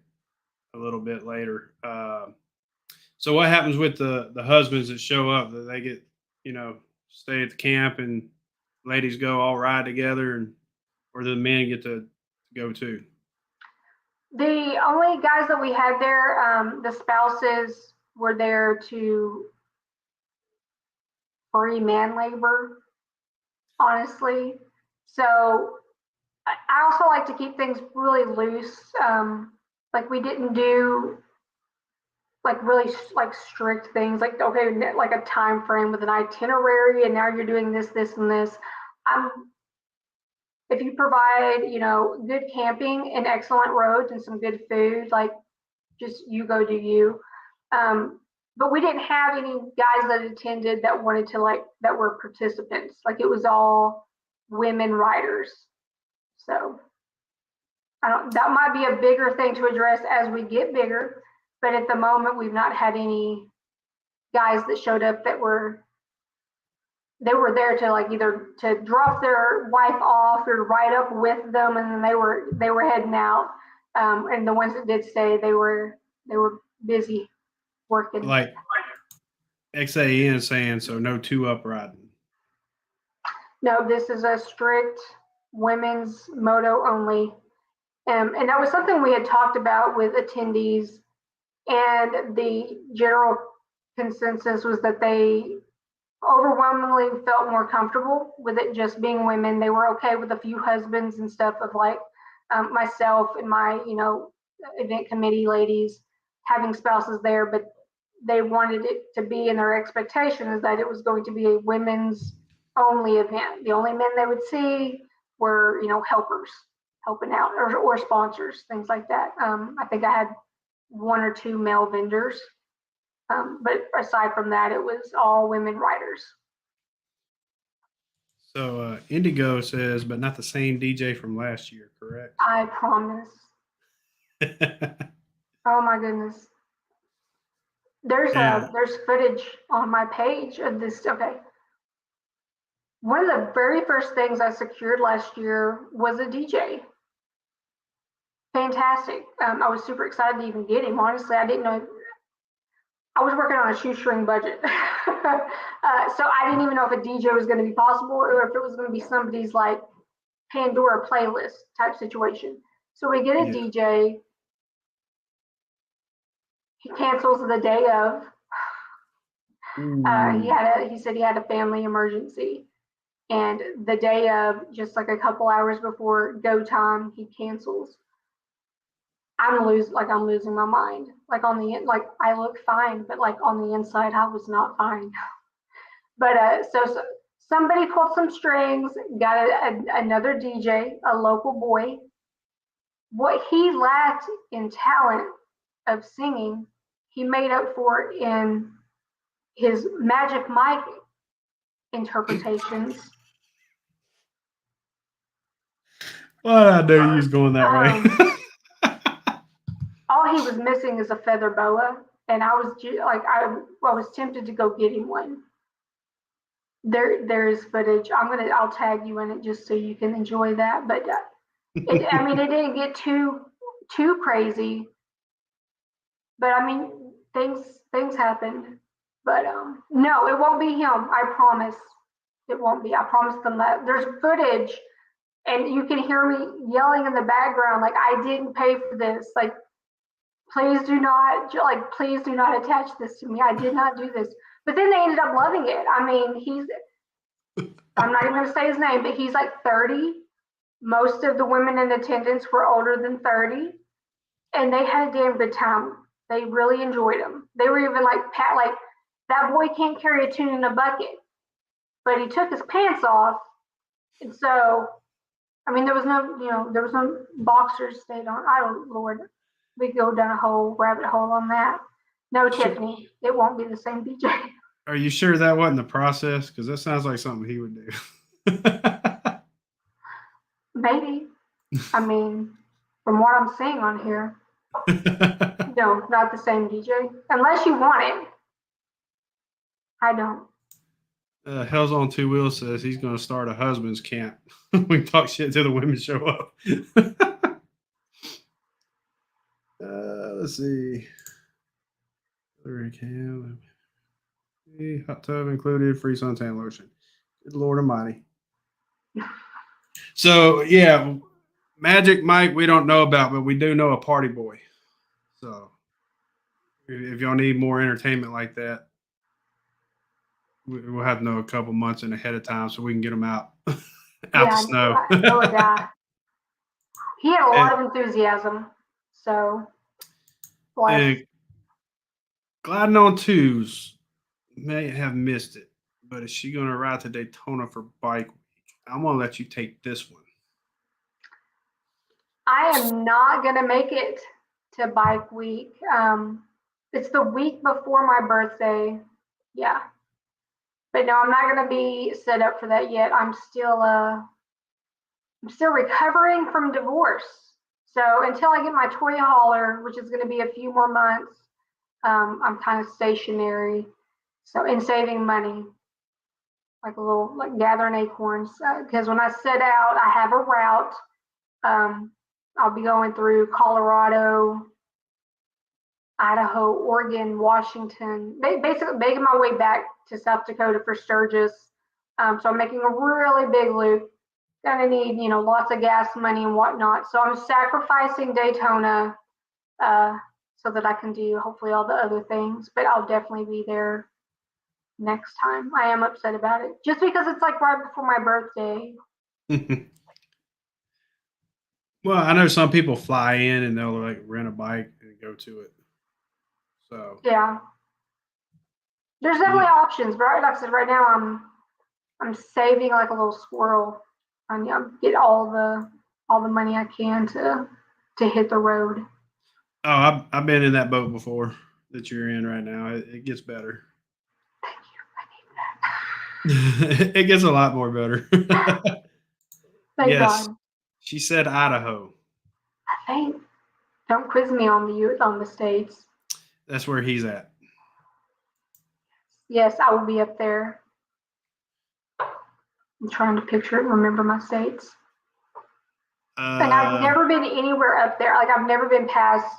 a little bit later. So what happens with the husbands that show up? That they get, stay at the camp and ladies go all ride together, or the men get to go too? The only guys that we had there, the spouses were there to free man labor, honestly. So I also like to keep things really loose. Like we didn't do like really like strict things, like okay, like a time frame with an itinerary, and now you're doing this, this, and this. If you provide, good camping and excellent roads and some good food, like just you go do you. But we didn't have any guys that attended that wanted to that were participants. Like it was all women riders. So that might be a bigger thing to address as we get bigger. But at the moment, we've not had any guys that showed up that were there to either to drop their wife off or ride up with them, and then they were heading out. And the ones that did stay, they were busy working. Like XAN saying, so no 2-up riding. No, this is a strict women's moto only. And that was something we had talked about with attendees, and the general consensus was that they overwhelmingly felt more comfortable with it just being women. They were okay with a few husbands and stuff of like myself and my, event committee ladies having spouses there, but they wanted it to be, in their expectation is that it was going to be a women's only event. The only men they would see were, helpers helping out, or sponsors, things like that. I think I had one or two male vendors. But aside from that, it was all women riders. So Indigo says, but not the same DJ from last year, correct? I promise. Oh my goodness. Yeah. There's footage on my page of this. Okay. One of the very first things I secured last year was a DJ. Fantastic. I was super excited to even get him. Honestly, I didn't know. I was working on a shoestring budget. So I didn't even know if a DJ was going to be possible or if it was going to be somebody's like Pandora playlist type situation. So we get a DJ. He cancels the day of. He said he had a family emergency, and the day of, just like a couple hours before go time, he cancels. I'm losing my mind. Like I look fine, but like on the inside, I was not fine. But so somebody pulled some strings, got another DJ, a local boy. What he lacked in talent of singing, he made up for in his Magic Mike interpretations. Well, I knew you was going that way. All he was missing is a feather boa, and I was I was tempted to go get him one. There is footage. I'll tag you in it just so you can enjoy that. But it didn't get too crazy. But I mean, things happened. But no, it won't be him. I promise. It won't be. I promise them that. There's footage, and you can hear me yelling in the background, like, I didn't pay for this. Like, please do not attach this to me. I did not do this. But then they ended up loving it. I mean, I'm not even going to say his name, but he's like 30. Most of the women in attendance were older than 30, and they had a damn good time. They really enjoyed him. They were even like, that boy can't carry a tune in a bucket, but he took his pants off. And so, I mean, there was no boxers stayed on. Oh, Lord. We could go down a rabbit hole on that. No, Tiffany, it won't be the same DJ. Are you sure that wasn't the process? Because that sounds like something he would do. Maybe. I mean, from what I'm seeing on here, no, not the same DJ. Unless you want it. I don't. Hell's on Two Wheels says he's going to start a husband's camp. We talk shit till the women show up. Let's see. Hot tub included, free suntan lotion. Good Lord Almighty. So yeah, Magic Mike we don't know about, but we do know a party boy. So if y'all need more entertainment like that, we'll have to know a couple months in ahead of time so we can get them out the snow. He had a lot of enthusiasm. So and Gliding on Twos may have missed it, but is she going to ride to Daytona for Bike Week? I'm going to let you take this one. I am not going to make it to Bike Week. It's the week before my birthday. Yeah. But no, I'm not going to be set up for that yet. I'm still recovering from divorce. So until I get my toy hauler, which is going to be a few more months, I'm kind of stationary. So in saving money, like gathering acorns. Because when I set out, I have a route. I'll be going through Colorado, Idaho, Oregon, Washington, basically making my way back to South Dakota for Sturgis. So I'm making a really big loop. gonna need, lots of gas money and whatnot. So I'm sacrificing Daytona so that I can do hopefully all the other things. But I'll definitely be there next time. I am upset about it just because it's like right before my birthday. Well, I know some people fly in and they'll like rent a bike and go to it. So Yeah, there's definitely yeah. options, but like I said, right now I'm saving like a little squirrel and get all the money I can to hit the road. Oh, I've been in that boat before that you're in right now. It gets better. It gets a lot more better. Thank Yes, God. she said Idaho. I think don't quiz me on the states. That's where he's at. Yes, I will be up there. I'm trying to picture it and remember my states. And I've Uh, never been anywhere up there. Like I've never been past.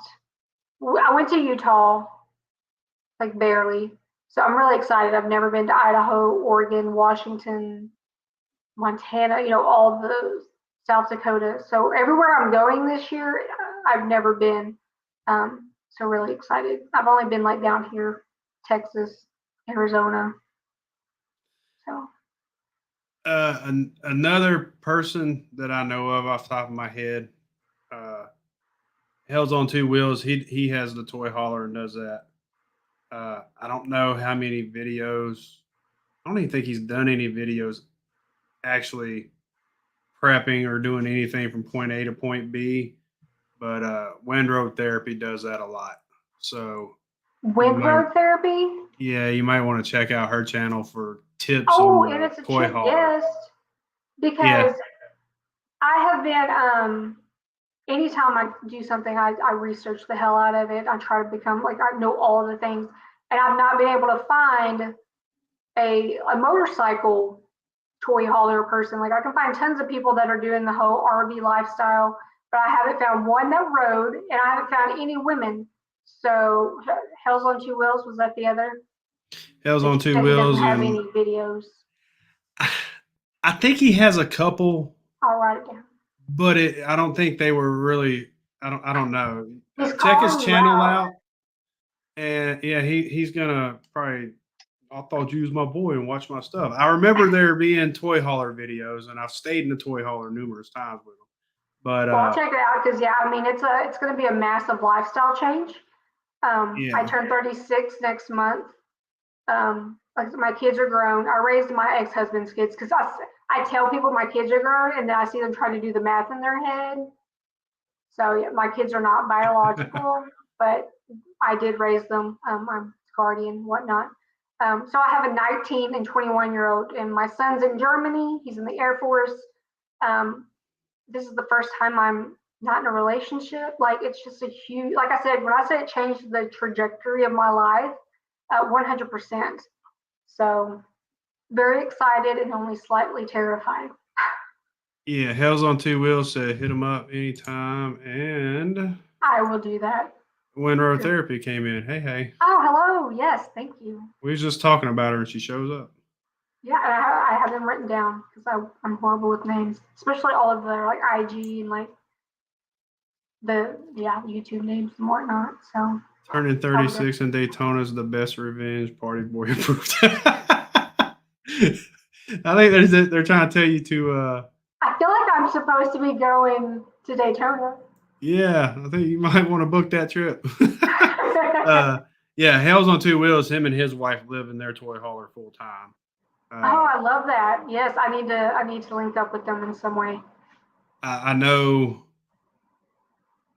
I went to Utah, like barely. So I'm really excited. I've never been to Idaho, Oregon, Washington, Montana. All the South Dakota. So everywhere I'm going this year, I've never been. So really excited. I've only been like down here, Texas, Arizona. So another person that I know of off the top of my head, uh, Hell's on Two Wheels. He has the toy hauler and does that. I don't know how many videos. I don't even think he's done any videos actually prepping or doing anything from point A to point B. But wind road therapy does that a lot. So you wind might, road therapy. yeah, you might want to check out her channel for tips on Oh, and the it's a toy chick hauler. guest Yeah, because I have been anytime I do something, I research the hell out of it. I try to become like I know all the things, and I've not been able to find a motorcycle toy hauler person. Like I can find tons of people that are doing the whole RV lifestyle, but I haven't found one that rode, and I haven't found any women. So Hell's on Two Wheels, was that the other? Hell's That on you Two said he doesn't Wheels, have and any videos. I think he has a couple, I'll write it down. but I don't think they were really. I don't know. He's Check his calling you channel out. out, and yeah, he's gonna probably. I thought you was my boy and watch my stuff. I remember there being toy hauler videos, and I've stayed in the toy hauler numerous times with him. But Well, I'll check it out because I mean it's going to be a massive lifestyle change. I yeah, turn 36 next month. Like my kids are grown. I raised my ex-husband's kids because I tell people my kids are grown and then I see them trying to do the math in their head. So yeah, my kids are not biological, but I did raise them. I'm guardian, whatnot. So I have a 19 and 21-year-old, and my son's in Germany. He's in the Air Force. Um, this is the first time I'm not in a relationship. Like it's just a huge, like I said, when I said it changed the trajectory of my life, 100%. So very excited and only slightly terrified. yeah. Hell's on Two Wheels said hit him up anytime, and I will do that. Windrow Therapy came in. Hey, hey. Oh, hello. Yes, thank you. We was just talking about her, and she shows up. Yeah, I have them written down because I'm horrible with names, especially all of the like IG and like the YouTube names and whatnot. So Turning 36 in Daytona is the best revenge. Party boy approved. I think they're trying to tell you to. I feel like I'm supposed to be going to Daytona. Yeah, I think you might want to book that trip. Yeah, Hell's on Two Wheels. Him and his wife live in their toy hauler full time. Oh, I love that. Yes, I need to link up with them in some way. I know.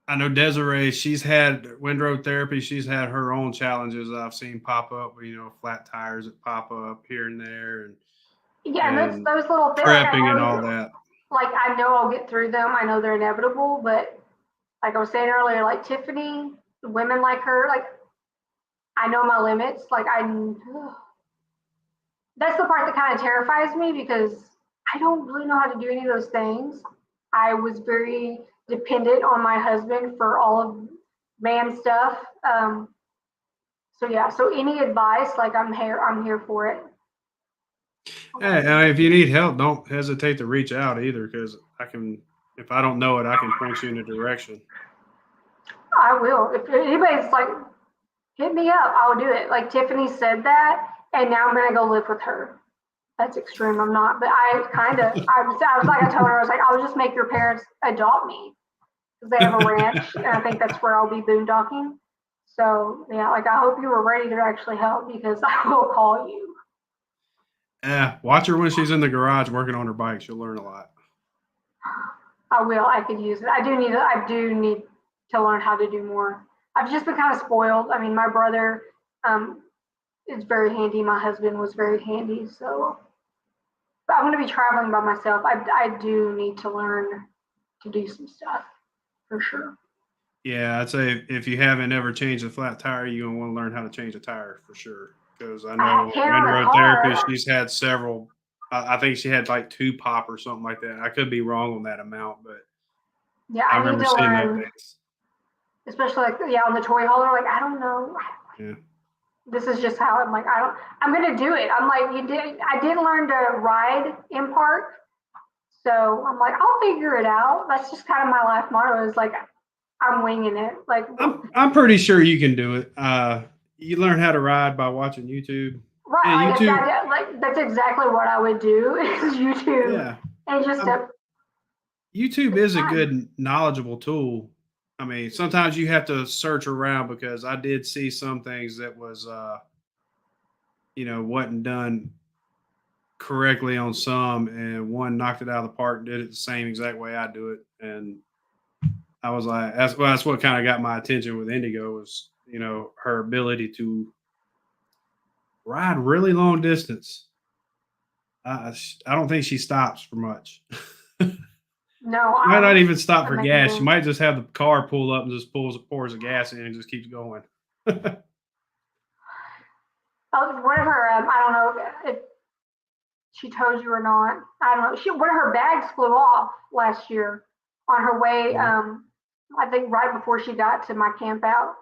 I know Desiree. She's had windrow therapy. She's had her own challenges I've seen pop up. Flat tires that pop up here and there, Yeah, and and those little things. prepping and all that. Like I know I'll get through them. I know they're inevitable, but like I was saying earlier, like Tiffany, women like her, like I know my limits. That's the part that kind of terrifies me because I don't really know how to do any of those things. I was very dependent on my husband for all of man stuff. So yeah, so any advice, like I'm here for it. Hey, if you need help, don't hesitate to reach out either, because I can. If I don't know it, I can point you in a direction. I will. If anybody's like, hit me up, I'll do it. Like Tiffany said that, and now I'm gonna go live with her. That's extreme. I'm not, but I was like, I told her, I was like, I'll just make your parents adopt me because they have a ranch, and I think that's where I'll be boondocking. So yeah, like I hope you were ready to actually help because I will call you. Yeah, watch her when she's in the garage working on her bike. She'll learn a lot. I will. I could use it. I do need to learn how to do more. I've just been kind of spoiled. I mean, my brother um, is very handy. My husband was very handy. So but I'm going to be traveling by myself. I do need to learn to do some stuff for sure. Yeah, I'd say if you haven't ever changed a flat tire, you're gonna want to learn how to change a tire for sure. Because I know Can in on a road therapy, car. she's had several. I think she had like 2 pop or something like that. I could be wrong on that amount, but Yeah, I I need remember to seeing learn, updates. especially like yeah on the toy hauler. Like I don't know. Yeah. This is just how I'm like I don't. I'm gonna do it. I'm like you did. I didn't learn to ride in park, so I'm like I'll figure it out. That's just kind of my life motto. Is like I'm winging it. Like I'm pretty sure you can do it. You learn how to ride by watching YouTube. And right, like if YouTube, that like that's exactly what I would do is YouTube yeah. and just Um, YouTube it's is a fun. good knowledgeable tool. I mean, sometimes you have to search around because I did see some things that was wasn't done correctly on some, and one knocked it out of the park, did it the same exact way I do it, and I was like, that's what kind of got my attention with Indigo was her ability to ride really long distance. I don't think she stops for much. No, Might not even stop for gas. She amazing. might just have the car pull up and just pours the gas in and just keeps going. One of her, I don't know if she told you or not. I don't know. One of her bags flew off last year on her way. Mhm. I think right before she got to my camp out.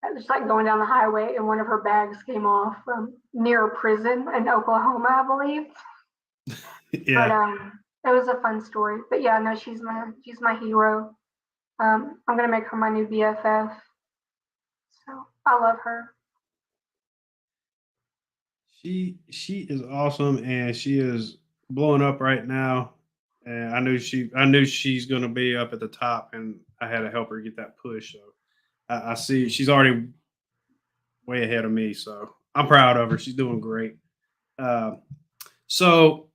It was like going down the highway, and one of her bags came off near a prison in Oklahoma, I believe. But Yeah, it was a fun story. But yeah, no, she's my hero. I'm gonna make her my new BFF. So I love her. she is awesome, and she is blowing up right now. And I knew she's going to be up at the top, and I had to help her get that push. So I see she's already way ahead of me. So I'm proud of her. She's doing great. Uh, so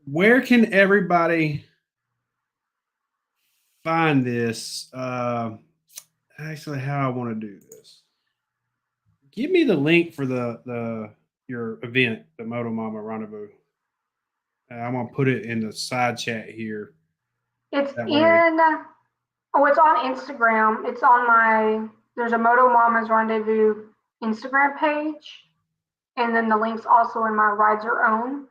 where can everybody find this? Actually, how I want to do this. Give me the link for the your event, the Moto Mama Rendezvous. I'm gonna put it in the side chat here. It's That way, in. Oh, it's on Instagram. It's on my. There's a MotoMamas Rendezvous Instagram page, and then the link's also in my Rides.Her.Own.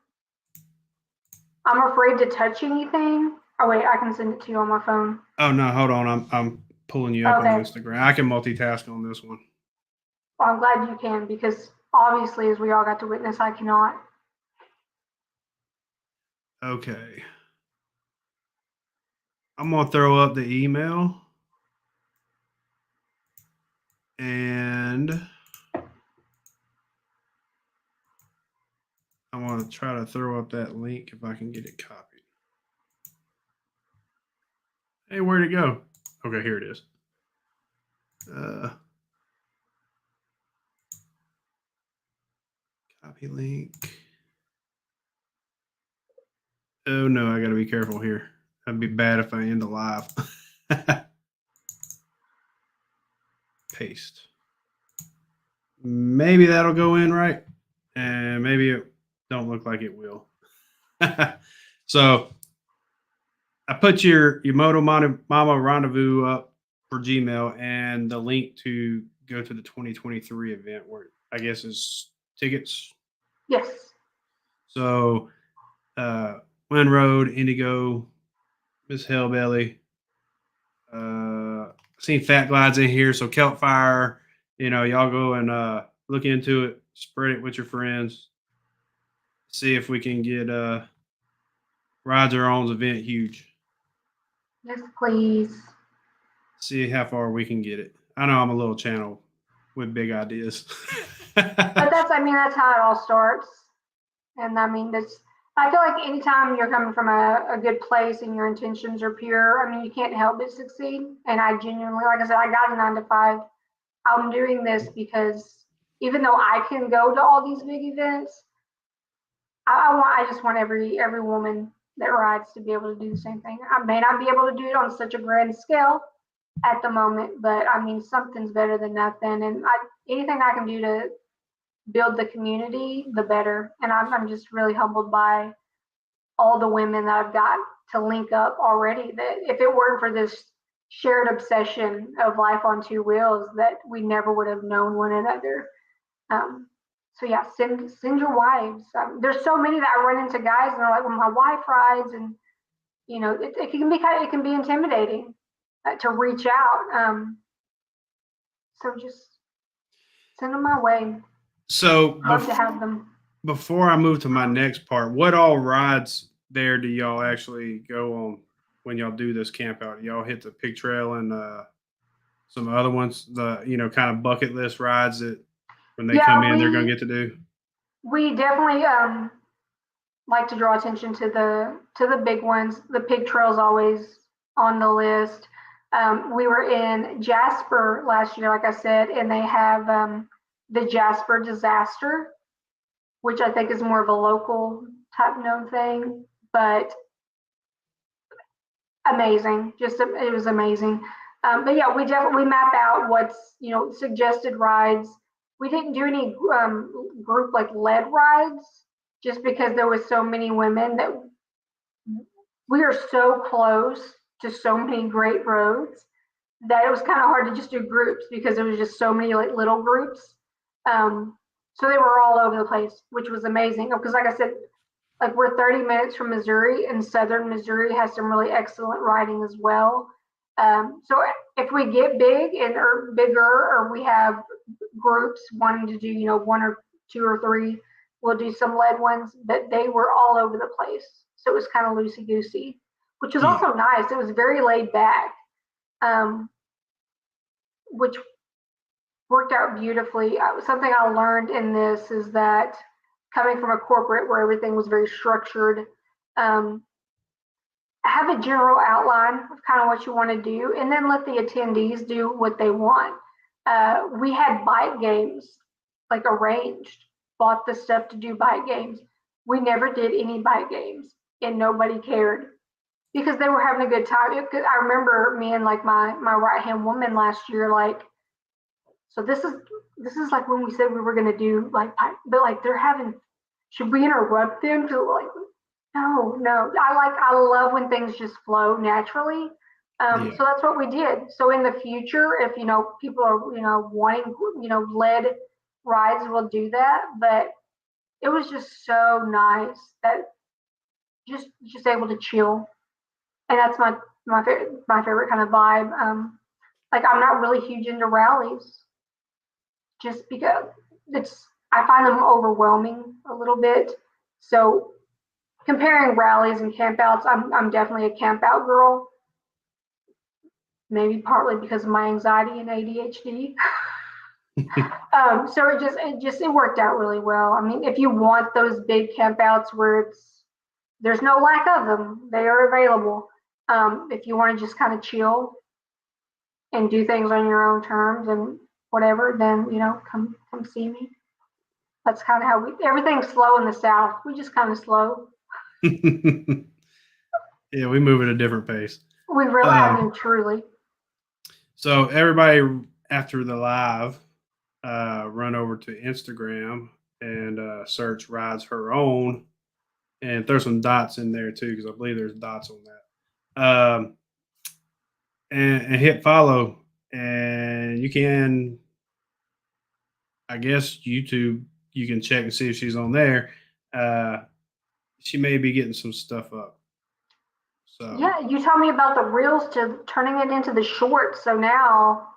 I'm afraid to touch anything. Oh wait, I can send it to you on my phone. oh no, hold on. I'm pulling you up on Okay. Instagram. I can multitask on this one. Well, I'm glad you can because obviously, as we all got to witness, I cannot. Okay. I'm gonna throw up the email and I'm gonna try to throw up that link if I can get it copied. Hey, where'd it go? Okay, here it is. Uh, Copy link. Oh no, I gotta be careful here. That'd be bad if I end the live. Paste. Maybe that'll go in right, and maybe it don't look like it will. So I put your Moto Mama Rendezvous up for Gmail and the link to go to the 2023 event where I guess is tickets. Yes. So Wind Road, Indigo, Miss Hellbelly. Seen Fat Glides in here. So Kelp Fire, y'all go and look into it, spread it with your friends. see if we can get Rides.Her.Own's event huge. Yes, please. See how far we can get it. I know I'm a little channel with big ideas. But that's how it all starts. And I mean, I feel like anytime you're coming from a good place and your intentions are pure, I mean, you can't help but succeed. And I genuinely, like I said, I got a 9 to 5. I'm doing this because even though I can go to all these big events, I just want every woman that rides to be able to do the same thing. I may not be able to do it on such a grand scale at the moment, but I mean, something's better than nothing. And anything I can do to build the community, the better. And I'm just really humbled by all the women that I've got to link up already, that if it weren't for this shared obsession of life on two wheels, that we never would have known one another. So yeah, send your wives. There's so many that I run into guys and they're like, well, my wife rides, and you know, it can be intimidating to reach out. So just send them my way. So Love to have them. Before I move to my next part, what all rides there do y'all actually go on when y'all do this camp out? Y'all hit the pig trail and some other ones, the kind of bucket list rides that when they come in they're gonna get to do? We definitely like to draw attention to the big ones. The pig trail is always on the list. We were in Jasper last year, like I said, and they have the Jasper Disaster, which I think is more of a local type known thing, but amazing. It was amazing. But yeah, we map out what's suggested rides. We didn't do any group like led rides, just because there was so many women that we are so close to so many great roads that it was kind of hard to just do groups because there was just so many like little groups. So they were all over the place, which was amazing. Because like I said, like we're 30 minutes from Missouri, and southern Missouri has some really excellent riding as well. So if we get big or bigger, or we have groups wanting to do, 1 or 2 or 3, we'll do some led ones, but they were all over the place. So it was kind of loosey goosey, which was also nice. It was very laid back, which worked out beautifully. Something I learned in this is that coming from a corporate where everything was very structured, have a general outline of kind of what you want to do, and then let the attendees do what they want. We had bike games like arranged, bought the stuff to do bike games. We never did any bike games, and nobody cared because they were having a good time. I remember me and like my right hand woman last year, like, so this is like when we said we were gonna do like, but like they're having. Should we interrupt them to like? No. I love when things just flow naturally. So that's what we did. So in the future, if people are wanting led rides, we'll do that. But it was just so nice that just able to chill, and that's my favorite kind of vibe. Like I'm not really huge into rallies, just because I find them overwhelming a little bit. So comparing rallies and campouts, I'm definitely a campout girl. Maybe partly because of my anxiety and ADHD. So it worked out really well. I mean, if you want those big campouts where there's no lack of them, they are available. If you want to just kind of chill and do things on your own terms and whatever, then come see me. That's kind of how everything's slow in the South. We just kind of slow. Yeah, we move at a different pace. We really, truly. So everybody after the live, run over to Instagram and search Rides.Her.Own and throw some dots in there too, because I believe there's dots on that. And hit follow, and you can, I guess, YouTube. You can check and see if she's on there. She may be getting some stuff up. So yeah, you told me about the reels to turning it into the shorts. So now,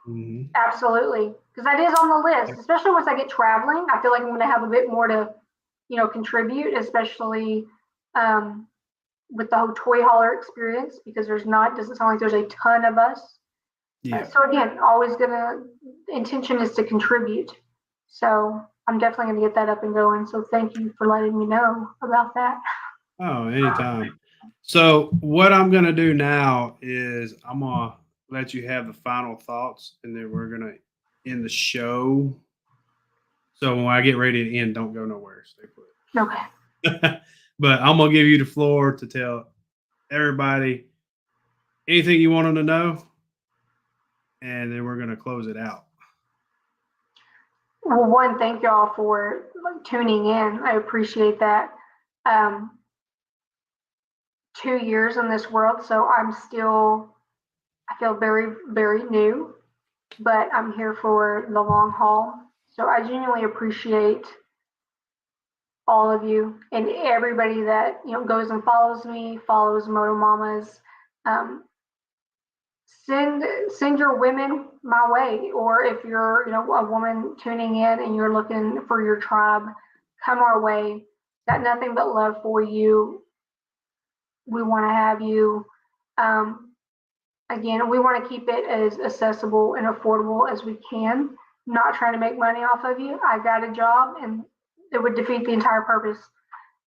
absolutely, because that is on the list. Especially once I get traveling, I feel like I'm going to have a bit more to contribute, especially with the whole toy hauler experience, because doesn't sound like there's a ton of us. Yeah. So again, intention is to contribute. So I'm definitely going to get that up and going. So thank you for letting me know about that. Oh, anytime. So what I'm going to do now is I'm going to let you have the final thoughts, and then we're going to end the show. So when I get ready to end, don't go nowhere. Stay put. Okay. But I'm going to give you the floor to tell everybody anything you want them to know, and then we're going to close it out. Well, one, thank y'all for tuning in. I appreciate that. 2 years in this world, so I feel very, very new, but I'm here for the long haul. So I genuinely appreciate all of you and everybody that goes and follows me, follows MotoMamas. Send your women my way, or if you're a woman tuning in and you're looking for your tribe, come our way. Got nothing but love for you. We want to have you. Again, we want to keep it as accessible and affordable as we can. Not trying to make money off of you. I got a job, and it would defeat the entire purpose.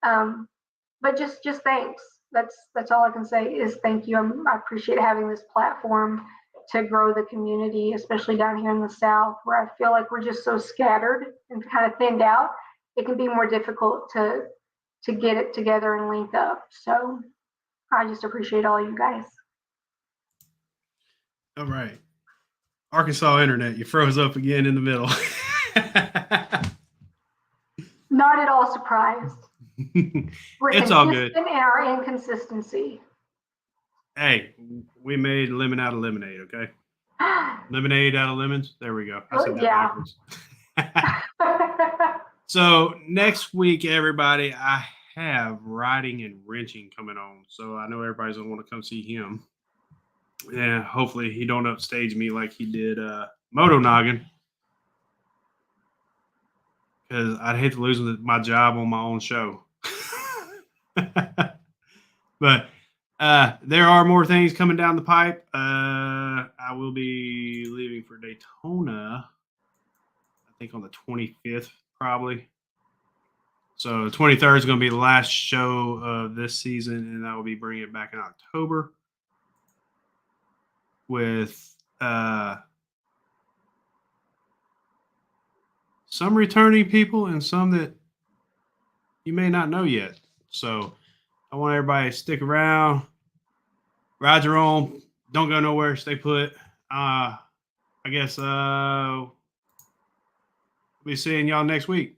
But just thanks. That's all I can say is thank you. I appreciate having this platform to grow the community, especially down here in the South, where I feel like we're just so scattered and kind of thinned out. It can be more difficult to get it together and link up. So I just appreciate all you guys. All right. Arkansas internet, you froze up again in the middle. Not at all surprised. We're It's all good. in our inconsistency. Hey, we made lemon out of lemonade, okay? Lemonade out of lemons. There we go. I said that backwards. So next week, everybody, I have Riding and Wrenching coming on. So I know everybody's gonna want to come see him. Yeah, hopefully he don't upstage me like he did Moto Noggin. Because I'd hate to lose my job on my own show. But there are more things coming down the pipe. I will be leaving for Daytona, I think on the 25th, probably. So the 23rd is going to be the last show of this season, and I will be bringing it back in October with some returning people and some that you may not know yet. So I want everybody to stick around. Rides.Her.Own. Don't go nowhere. Stay put. I guess we'll be seeing y'all next week.